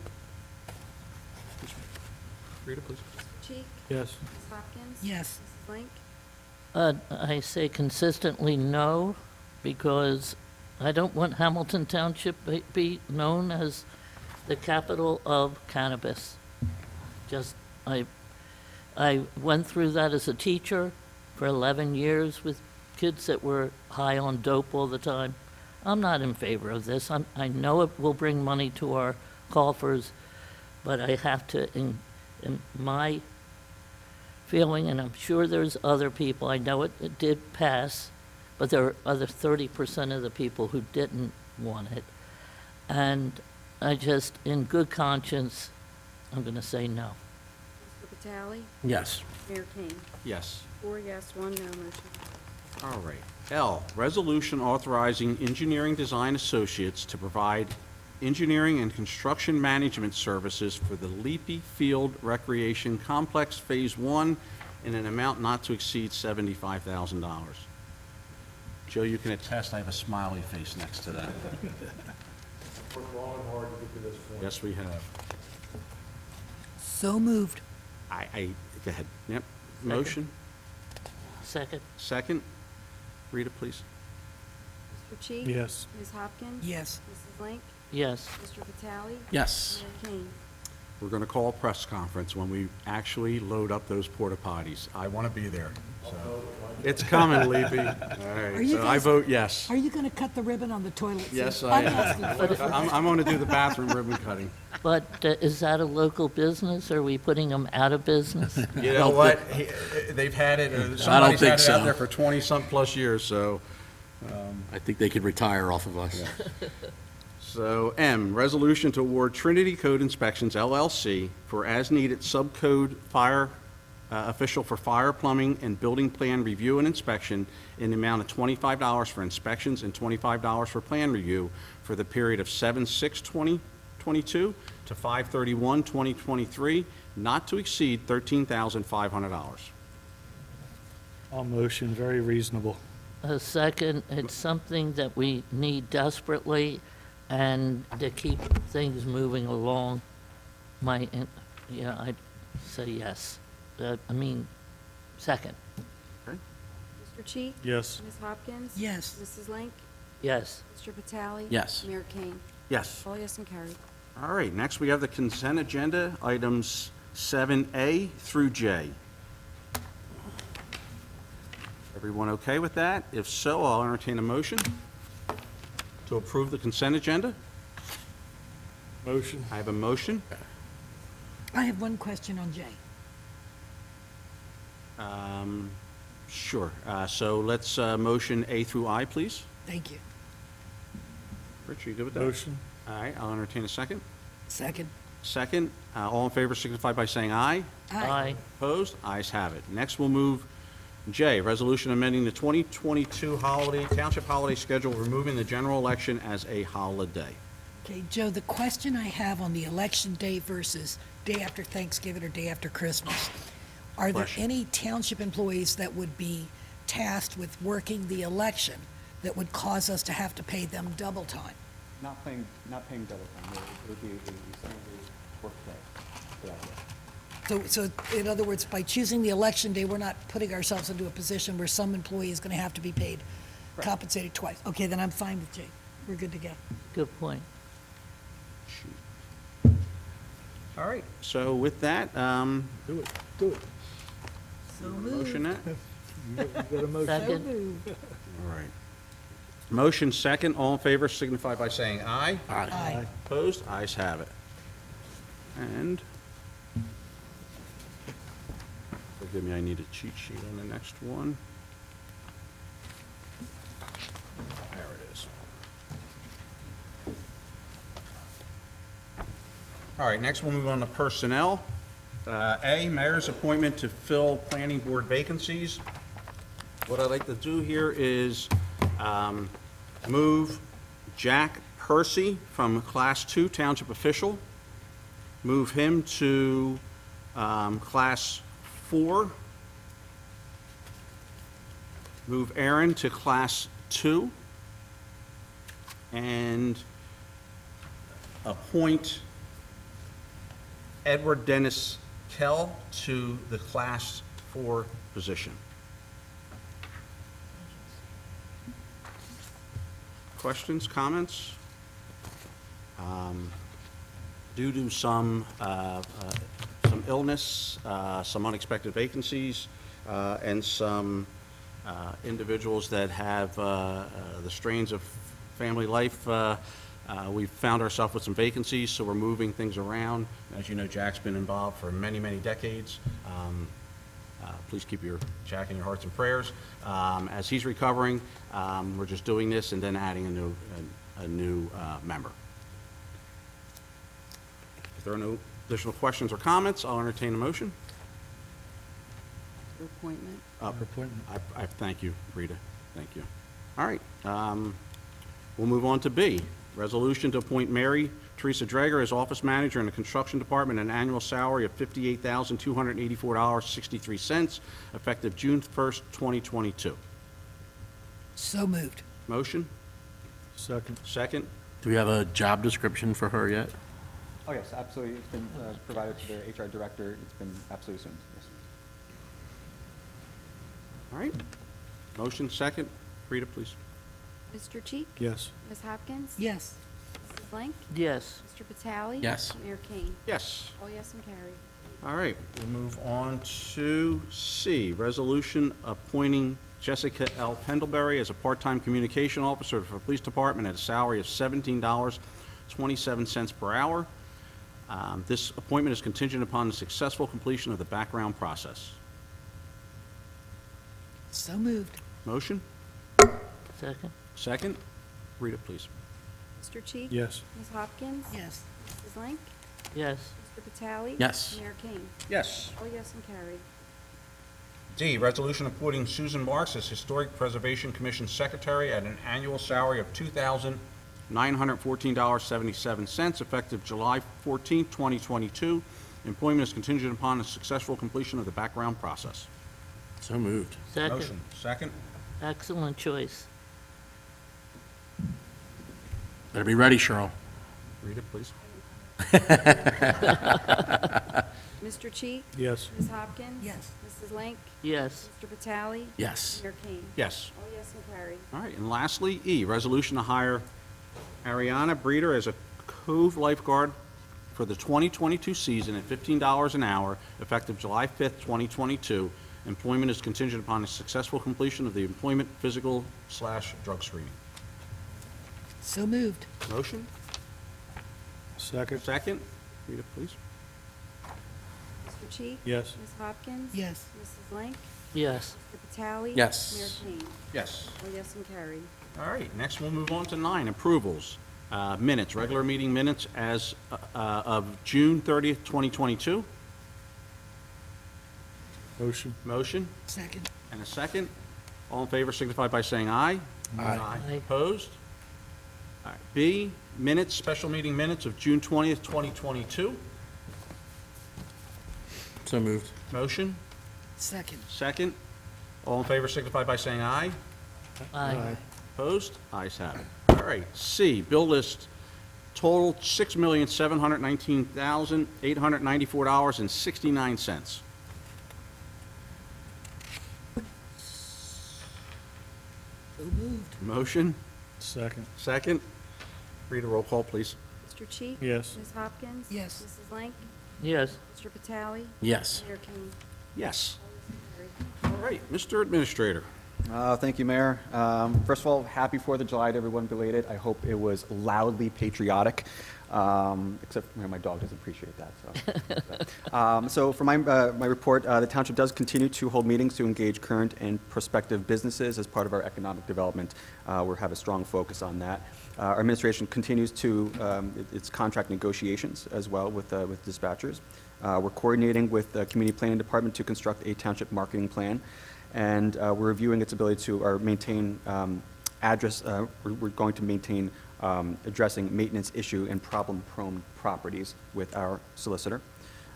Speaker 1: Rita, please.
Speaker 3: Mr. Cheek?
Speaker 15: Yes.
Speaker 3: Ms. Hopkins?
Speaker 7: Yes.
Speaker 3: Mrs. Link?
Speaker 4: I say consistently no, because I don't want Hamilton Township be known as the capital of cannabis. Just, I went through that as a teacher for 11 years with kids that were high on dope all the time. I'm not in favor of this. I know it will bring money to our coffers, but I have to, in my feeling, and I'm sure there's other people, I know it did pass, but there are other 30% of the people who didn't want it. And I just, in good conscience, I'm going to say no.
Speaker 3: Mr. Vitale?
Speaker 10: Yes.
Speaker 3: Mayor Kane?
Speaker 1: Yes.
Speaker 3: 4 yes, 1 no, motion carries.
Speaker 1: All right. L, resolution authorizing Engineering Design Associates to provide engineering and construction management services for the Leapy Field Recreation Complex Phase 1 in an amount not to exceed $75,000. Joe, you can attest I have a smiley face next to that.
Speaker 15: Worked long and hard to get to this point.
Speaker 1: Yes, we have.
Speaker 7: So moved.
Speaker 1: Go ahead. Yep. Motion,
Speaker 4: Second?
Speaker 1: second. Rita, please.
Speaker 3: Mr. Cheek?
Speaker 15: Yes.
Speaker 3: Ms. Hopkins?
Speaker 7: Yes.
Speaker 3: Mrs. Link?
Speaker 4: Yes.
Speaker 3: Mr. Vitale?
Speaker 10: Yes.
Speaker 3: Mayor Kane?
Speaker 1: We're going to call a press conference when we actually load up those porta potties. I want to be there. So. It's coming, Leapy. All
Speaker 7: Are
Speaker 1: right,
Speaker 7: you
Speaker 1: so I
Speaker 7: guys-
Speaker 1: vote yes.
Speaker 7: Are you going to cut the ribbon on the toilet seat?
Speaker 1: Yes, I
Speaker 7: I'm asking
Speaker 1: am.
Speaker 7: for it.
Speaker 1: I'm going to do the bathroom ribbon cutting.
Speaker 4: But is that a local business? Are we putting them out of business?
Speaker 1: You know what? They've had it, somebody's
Speaker 10: think
Speaker 1: had it out
Speaker 10: so.
Speaker 1: there for 20-some plus years, so.
Speaker 10: I think they could retire off of us.
Speaker 1: So, M, resolution to award Trinity Code Inspections LLC for as-needed subcode fire, official for fire, plumbing, and building plan review and inspection in the amount of $25 for inspections and $25 for plan review for the period of 7/6/2022 to 5/31/2023, not to exceed $13,500.
Speaker 15: All motion, very reasonable.
Speaker 4: A second, it's something that we need desperately, and to keep things moving along, I'd say yes. Second.
Speaker 3: Mr. Cheek?
Speaker 15: Yes.
Speaker 3: Ms. Hopkins?
Speaker 7: Yes.
Speaker 3: Mrs. Link?
Speaker 4: Yes.
Speaker 3: Mr. Vitale?
Speaker 10: Yes.
Speaker 3: Mayor Kane?
Speaker 1: Yes.
Speaker 3: All yes and carried.
Speaker 1: All right, next we have the consent agenda, items 7A through J. Everyone okay with that? If so, I'll entertain a motion to approve the consent agenda.
Speaker 15: Motion?
Speaker 1: I have a motion.
Speaker 7: I have one question on J.
Speaker 1: Sure. So let's motion A through I, please.
Speaker 7: Thank you.
Speaker 1: Rich, are you good with that?
Speaker 15: Motion?
Speaker 1: All right, I'll entertain a second.
Speaker 7: Second.
Speaker 1: Second, all in favor signify by saying aye.
Speaker 4: Aye.
Speaker 1: Opposed? Ayes have it. Next, we'll move J, resolution amending the 2022 township holiday schedule, removing the general election as a holiday.
Speaker 7: Okay, Joe, the question I have on the election day versus day after Thanksgiving or day after Christmas, are there
Speaker 1: Question.
Speaker 7: any township employees that would be tasked with working the election that would cause us to have to pay them double time?
Speaker 11: Not paying double time. It would be a single work day for that day.
Speaker 7: So in other words, by choosing the election day, we're not putting ourselves into a position where some employee is going to have to be paid, compensated twice. Okay, then I'm fine with Jay. We're good to go.
Speaker 4: Good point.
Speaker 1: All right, so with that,
Speaker 15: Do it.
Speaker 1: motion that?
Speaker 15: You got a motion?
Speaker 4: Second.
Speaker 1: All right. Motion second, all in favor signify by saying aye.
Speaker 7: Aye.
Speaker 1: Opposed? Ayes have it. And, forgive me, I need a cheat sheet on the next one. There it is. All right, next we'll move on to personnel. A, mayor's appointment to fill planning board vacancies. What I'd like to do here is move Jack Percy from Class 2 Township Official, move him to Class 4, move Aaron to Class 2, and appoint Edward Dennis Kell to the Class 4 position. Questions, comments? Due to some illness, some unexpected vacancies, and some individuals that have the strains of family life, we've found ourselves with some vacancies, so we're moving things around. As you know, Jack's been involved for many, many decades. Please keep Jack in your hearts and prayers. As he's recovering, we're just doing this and then adding a new member. If there are no additional questions or comments, I'll entertain a motion.
Speaker 3: Appointment.
Speaker 15: Appointment.
Speaker 1: I thank you, Rita. Thank you. All right. We'll move on to B, resolution to appoint Mary Teresa Drager as office manager in the construction department, an annual salary of $58,284.63, effective June 1st, 2022.
Speaker 7: So moved.
Speaker 1: Motion?
Speaker 15: Second.
Speaker 1: Second?
Speaker 10: Do we have a job description for her yet?
Speaker 11: Oh, yes, absolutely. It's been provided to the HR director. It's been absolutely soon. Yes.
Speaker 1: All right. Motion second. Rita, please.
Speaker 3: Mr. Cheek?
Speaker 15: Yes.
Speaker 3: Ms. Hopkins?
Speaker 7: Yes.
Speaker 3: Mrs. Blank?
Speaker 4: Yes.
Speaker 3: Mr. Vitale?
Speaker 10: Yes.
Speaker 3: Mayor Kane?
Speaker 1: Yes.
Speaker 3: All yes and carried.
Speaker 1: All right, we'll move on to C, resolution appointing Jessica L. Pendlebury as a part-time communication officer for the police department at a salary of $17.27 per hour. This appointment is contingent upon the successful completion of the background process.
Speaker 7: So moved.
Speaker 1: Motion?
Speaker 4: Second.
Speaker 1: Second? Rita, please.
Speaker 3: Mr. Cheek?
Speaker 15: Yes.
Speaker 3: Ms. Hopkins?
Speaker 7: Yes.
Speaker 3: Mrs. Blank?
Speaker 4: Yes.
Speaker 3: Mr. Vitale?
Speaker 10: Yes.
Speaker 3: Mayor Kane?
Speaker 1: Yes.
Speaker 3: All yes and carried.
Speaker 1: D, resolution appointing Susan Marks as Historic Preservation Commission Secretary at an annual salary of $2,914.77, effective July 14, 2022. Employment is contingent upon the successful completion of the background process.
Speaker 10: So moved.
Speaker 4: Second.
Speaker 1: Motion. Second?
Speaker 4: Excellent choice.
Speaker 10: Better be ready, Cheryl.
Speaker 1: Rita, please.
Speaker 3: Mr. Cheek?
Speaker 15: Yes.
Speaker 3: Ms. Hopkins?
Speaker 7: Yes.
Speaker 3: Mrs. Link?
Speaker 4: Yes.
Speaker 3: Mr. Vitale?
Speaker 10: Yes.
Speaker 3: Mayor Kane?
Speaker 1: Yes.
Speaker 3: All yes and carried.
Speaker 1: All right, and lastly, E, resolution to hire Ariana Breeder as a Cove lifeguard for the 2022 season at $15 an hour, effective July 5th, 2022. Employment is contingent upon the successful completion of the employment physical/drug screening.
Speaker 7: So moved.
Speaker 1: Motion?
Speaker 15: Second?
Speaker 1: Second? Read it, please.
Speaker 3: Mr. Cheek?
Speaker 15: Yes.
Speaker 3: Ms. Hopkins?
Speaker 7: Yes.
Speaker 3: Mrs. Link?
Speaker 4: Yes.
Speaker 3: Mr. Vitale?
Speaker 10: Yes.
Speaker 3: Mayor Kane?
Speaker 1: Yes.
Speaker 3: All yes and carried.
Speaker 1: All right, next we'll move on to 9, approvals. Minutes, regular meeting minutes as of June 30th, 2022.
Speaker 15: Motion?
Speaker 1: Motion
Speaker 7: Second.
Speaker 1: and a second. All in favor signify by saying aye.
Speaker 10: Aye.
Speaker 1: Opposed? All right, B, minutes, special meeting minutes of June 20th, 2022.
Speaker 10: So moved.
Speaker 1: Motion,
Speaker 7: Second.
Speaker 1: second. All in favor signify by saying aye.
Speaker 4: Aye.
Speaker 1: Opposed? Ayes have it. All right, C, bill list total $6,719,894.69.
Speaker 7: So moved.
Speaker 1: Motion,
Speaker 15: Second?
Speaker 1: second. Read a roll call, please.
Speaker 3: Mr. Cheek?
Speaker 15: Yes.
Speaker 3: Ms. Hopkins?
Speaker 7: Yes.
Speaker 3: Mrs. Link?
Speaker 4: Yes.
Speaker 3: Mr. Vitale?
Speaker 10: Yes.
Speaker 3: Mayor Kane?
Speaker 1: Yes. All right, Mr. Administrator.
Speaker 11: Thank you, Mayor. First of all, happy 4th of July to everyone belated. I hope it was loudly patriotic, except my dog doesn't appreciate that. So for my report, the township does continue to hold meetings to engage current and prospective businesses as part of our economic development. We have a strong focus on that. Our administration continues to its contract negotiations as well with dispatchers. We're coordinating with the Community Planning Department to construct a township marketing plan. And we're reviewing its ability to maintain address. We're going to maintain addressing maintenance issue and problem-prone properties with our solicitor.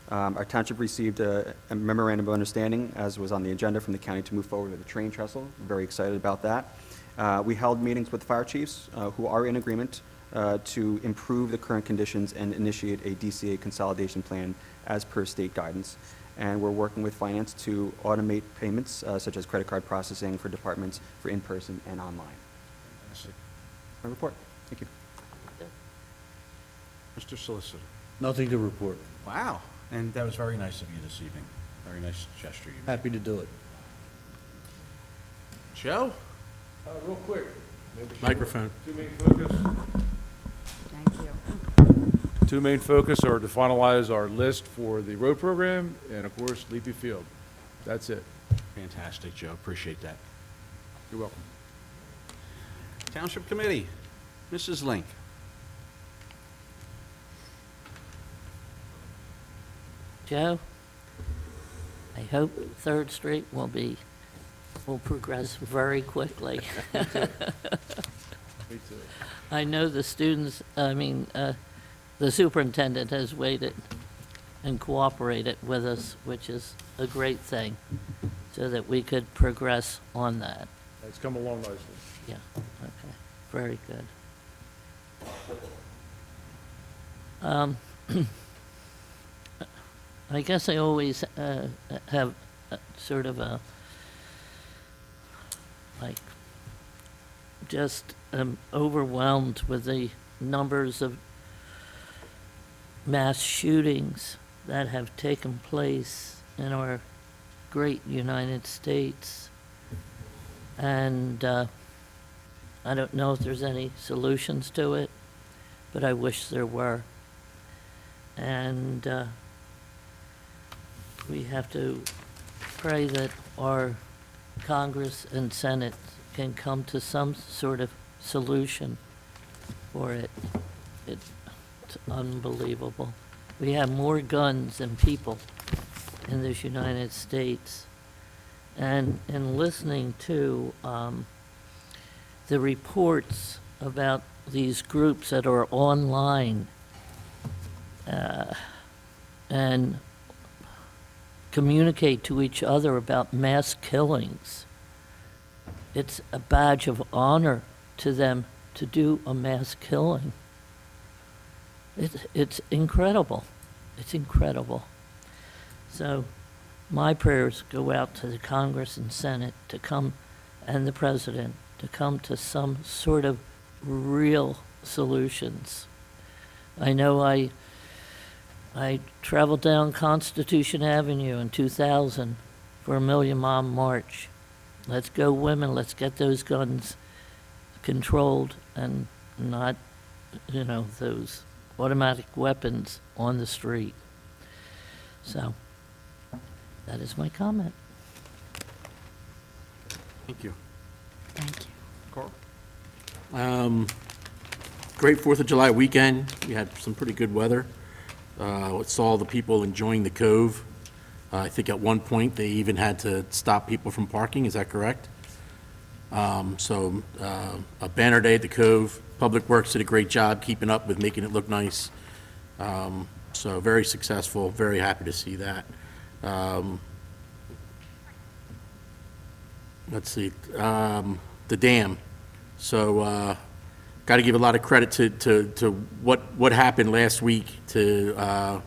Speaker 11: Our township received a memorandum of understanding, as was on the agenda, from the county to move forward with the train trestle. We're very excited about that. We held meetings with the fire chiefs who are in agreement to improve the current conditions and initiate a DCA consolidation plan as per state guidance. And we're working with finance to automate payments, such as credit card processing for departments for in-person and online. My report. Thank you.
Speaker 1: Mr. Solicitor.
Speaker 12: Nothing to report.
Speaker 1: Wow, and that was very nice of you this evening. Very nice gesture you made.
Speaker 12: Happy to do it.
Speaker 1: Joe?
Speaker 17: Real quick.
Speaker 10: Microphone.
Speaker 17: Two main focus.
Speaker 3: Thank you.
Speaker 17: Two main focus are to finalize our list for the road program and, of course, Leafy Field. That's it.
Speaker 1: Fantastic, Joe. Appreciate that.
Speaker 17: You're welcome.
Speaker 1: Township Committee, Mrs. Link.
Speaker 4: Joe, I hope Third Street will progress very quickly.
Speaker 17: Me too.
Speaker 4: I know the students, the superintendent has waited and cooperated with us, which is a great thing, so that we could progress on that.
Speaker 17: It's come along nicely.
Speaker 4: Yeah, okay, very good. I guess I always have sort of a, just overwhelmed with the numbers of mass shootings that have taken place in our great United States. And I don't know if there's any solutions to it, but I wish there were. And we have to pray that our Congress and Senate can come to some sort of solution for it. It's unbelievable. We have more guns than people in this United States. And in listening to the reports about these groups that are online and communicate to each other about mass killings, it's a badge of honor to them to do a mass killing. It's incredible. It's incredible. So my prayers go out to the Congress and Senate to come, and the President, to come to some sort of real solutions. I know I traveled down Constitution Avenue in 2000 for a Million Mom March. Let's go women, let's get those guns controlled and not, those automatic weapons on the street. So, that is my comment.
Speaker 1: Thank you.
Speaker 13: Thank you.
Speaker 1: Carl?
Speaker 10: Great Fourth of July weekend. We had some pretty good weather. Saw all the people enjoying the Cove. I think at one point, they even had to stop people from parking. Is that correct? A banner day at the Cove. Public Works did a great job keeping up with making it look nice. So very successful, very happy to see that. Let's see, the dam. So, got to give a lot of credit to what happened last week to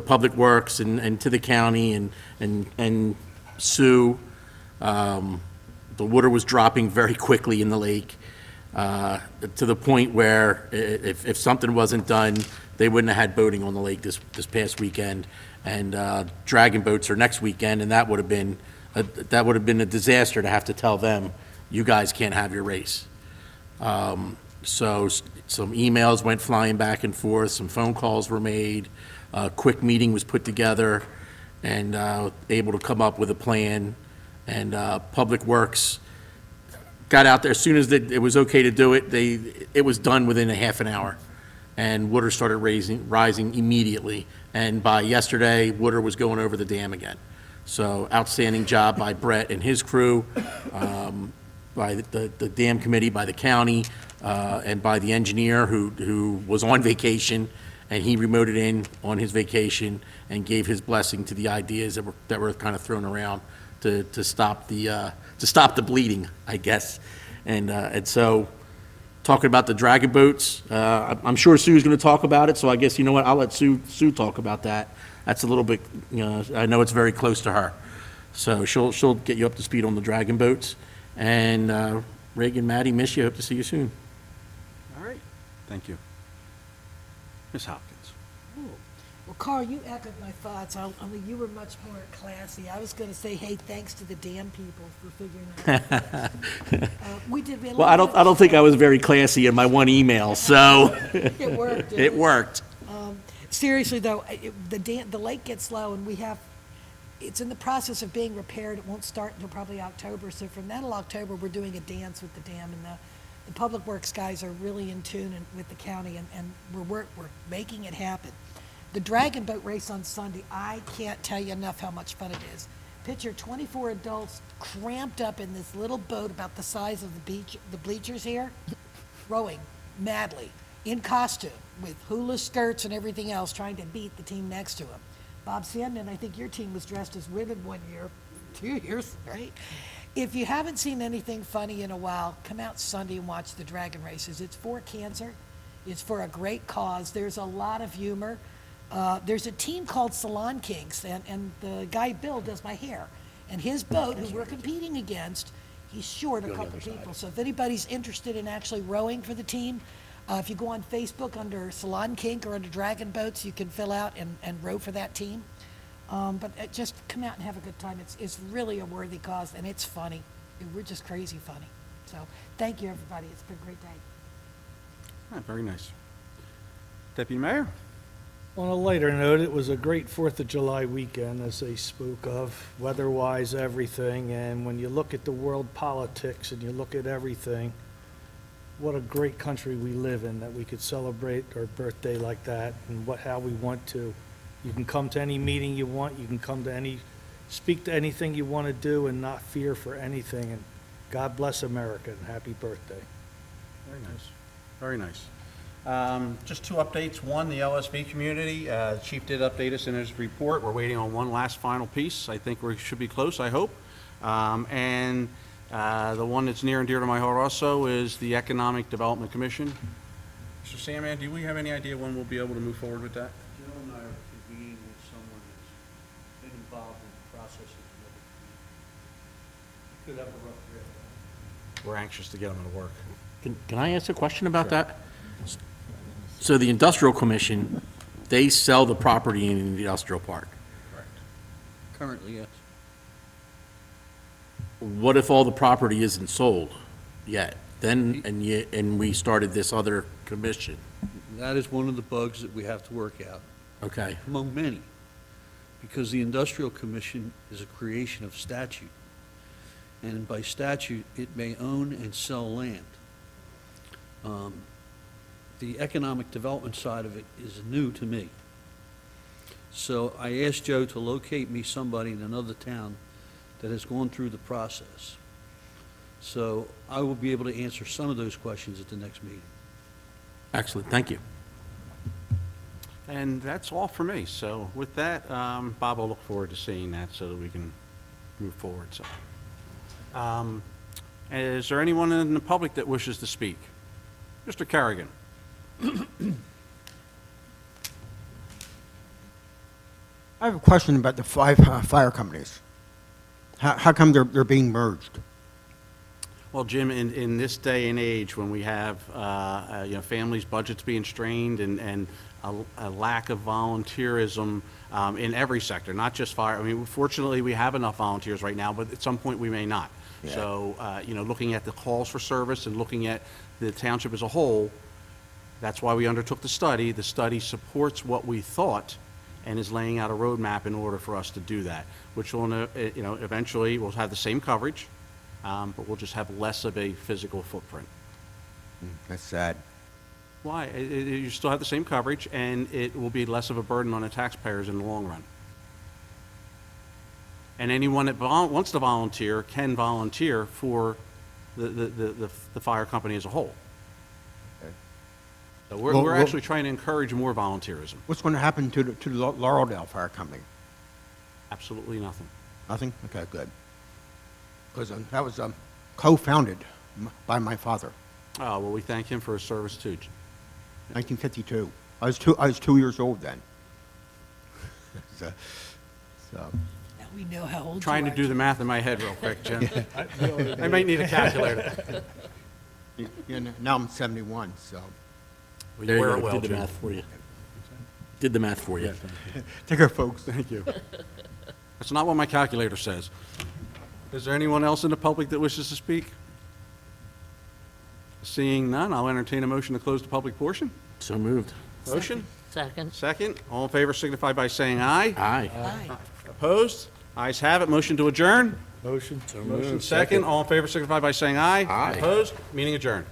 Speaker 10: Public Works and to the county and Sue. The water was dropping very quickly in the lake, to the point where if something wasn't done, they wouldn't have had boating on the lake this past weekend, and dragon boats are next weekend, and that would have been a disaster to have to tell them, you guys can't have your race. So some emails went flying back and forth, some phone calls were made, a quick meeting was put together, and able to come up with a plan. And Public Works got out there as soon as it was okay to do it. It was done within a half an hour, and water started rising immediately. And by yesterday, water was going over the dam again. So outstanding job by Brett and his crew, by the dam committee, by the county, and by the engineer who was on vacation, and he remoted in on his vacation and gave his blessing to the ideas that were kind of thrown around to stop the bleeding, I guess. And so, talking about the dragon boats, I'm sure Sue's going to talk about it. So I guess, you know what, I'll let Sue talk about that. That's a little bit, I know it's very close to her. So she'll get you up to speed on the dragon boats. And Reagan, Maddie, miss you. Hope to see you soon.
Speaker 1: All right. Thank you. Ms. Hopkins?
Speaker 7: Well, Carl, you echoed my thoughts. Only you were much more classy. I was going to say, hey, thanks to the damn people for figuring it out. We did.
Speaker 10: Well, I don't think I was very classy in my one email, so
Speaker 7: It worked.
Speaker 10: it worked.
Speaker 7: Seriously, though, the lake gets low, and it's in the process of being repaired. It won't start until probably October. So from that till October, we're doing a dance with the dam, and the Public Works guys are really in tune with the county, and we're making it happen. The dragon boat race on Sunday, I can't tell you enough how much fun it is. Picture 24 adults cramped up in this little boat about the size of the bleachers here, rowing madly in costume with hula skirts and everything else, trying to beat the team next to them. Bob Sandman, I think your team was dressed as women 1 year, 2 years, right? If you haven't seen anything funny in a while, come out Sunday and watch the dragon races. It's for cancer. It's for a great cause. There's a lot of humor. There's a team called Salon Kings, and the guy Bill does my hair. And his boat, who we're competing against, he's short a couple people. So if anybody's interested in actually rowing for the team, if you go on Facebook under Salon Kink or under Dragon Boats, you can fill out and row for that team. But just come out and have a good time. It's really a worthy cause, and it's funny. We're just crazy funny. So thank you, everybody. It's been a great day.
Speaker 1: Ah, very nice. Deputy Mayor?
Speaker 15: On a lighter note, it was a great 4th of July weekend, as they spoke of, weather-wise, everything. And when you look at the world politics and you look at everything, what a great country we live in, that we could celebrate our birthday like that and how we want to. You can come to any meeting you want. You can come to speak to anything you want to do and not fear for anything. And God bless America and happy birthday.
Speaker 1: Very nice. Very nice. Just two updates. One, the LSV community. Chief did update us in his report. We're waiting on one last final piece. I think we should be close, I hope. And the one that's near and dear to my heart also is the Economic Development Commission. Mr. Sandman, do we have any idea when we'll be able to move forward with that?
Speaker 12: Joe and I are convening with someone that's been involved in the process of the could have a rough draft.
Speaker 1: We're anxious to get them to work.
Speaker 10: Can I ask a question about that? So the Industrial Commission, they sell the property in the industrial park.
Speaker 1: Correct.
Speaker 12: Currently, yes.
Speaker 10: What if all the property isn't sold yet? And we started this other commission.
Speaker 12: That is one of the bugs that we have to work out,
Speaker 10: Okay.
Speaker 12: among many, because the Industrial Commission is a creation of statute. And by statute, it may own and sell land. The economic development side of it is new to me. So I asked Joe to locate me somebody in another town that has gone through the process. So I will be able to answer some of those questions at the next meeting.
Speaker 10: Excellent, thank you.
Speaker 1: And that's all for me. So with that, Bob, I'll look forward to seeing that so that we can move forward. So, is there anyone in the public that wishes to speak? Mr. Carrigan.
Speaker 14: I have a question about the five fire companies. How come they're being merged?
Speaker 1: Well, Jim, in this day and age, when we have, families' budgets being strained and a lack of volunteerism in every sector, not just fire. I mean, fortunately, we have enough volunteers right now, but at some point, we may not.
Speaker 14: Yeah.
Speaker 1: So, looking at the calls for service and looking at the township as a whole, that's why we undertook the study. The study supports what we thought and is laying out a roadmap in order for us to do that, which will, eventually we'll have the same coverage, but we'll just have less of a physical footprint.
Speaker 14: That's sad.
Speaker 1: Why? You still have the same coverage, and it will be less of a burden on the taxpayers in the long run. And anyone that wants to volunteer can volunteer for the fire company as a whole.
Speaker 14: Okay.
Speaker 1: So we're actually trying to encourage more volunteerism.
Speaker 14: What's going to happen to the Laureldale Fire Company?
Speaker 1: Absolutely nothing.
Speaker 14: Nothing? Okay, good. Because that was co-founded by my father,
Speaker 1: Oh, well, we thank him for his service too.
Speaker 14: 1952. I was 2 years old then. so,
Speaker 7: Now we know how old
Speaker 1: Trying
Speaker 7: you
Speaker 1: to
Speaker 7: are.
Speaker 1: do the math in my head real quick, Jim. I might need a calculator.
Speaker 14: now I'm 71, so
Speaker 10: There you
Speaker 1: wear it
Speaker 10: go,
Speaker 1: well,
Speaker 10: did the
Speaker 1: Jim.
Speaker 10: math for you. Did the math for you.
Speaker 14: take care, folks.
Speaker 1: Thank you. That's not what my calculator says. Is there anyone else in the public that wishes to speak? Seeing none, I'll entertain a motion to close the public portion.
Speaker 10: So moved.
Speaker 1: Motion?
Speaker 4: Second.
Speaker 1: Second. All in favor signify by saying aye.
Speaker 10: Aye.
Speaker 7: Aye.
Speaker 1: Opposed? Ayes have it. Motion to adjourn.
Speaker 15: Motion?
Speaker 1: Motion second. All in favor signify by saying aye.
Speaker 10: Aye.
Speaker 1: Opposed? Meeting adjourned.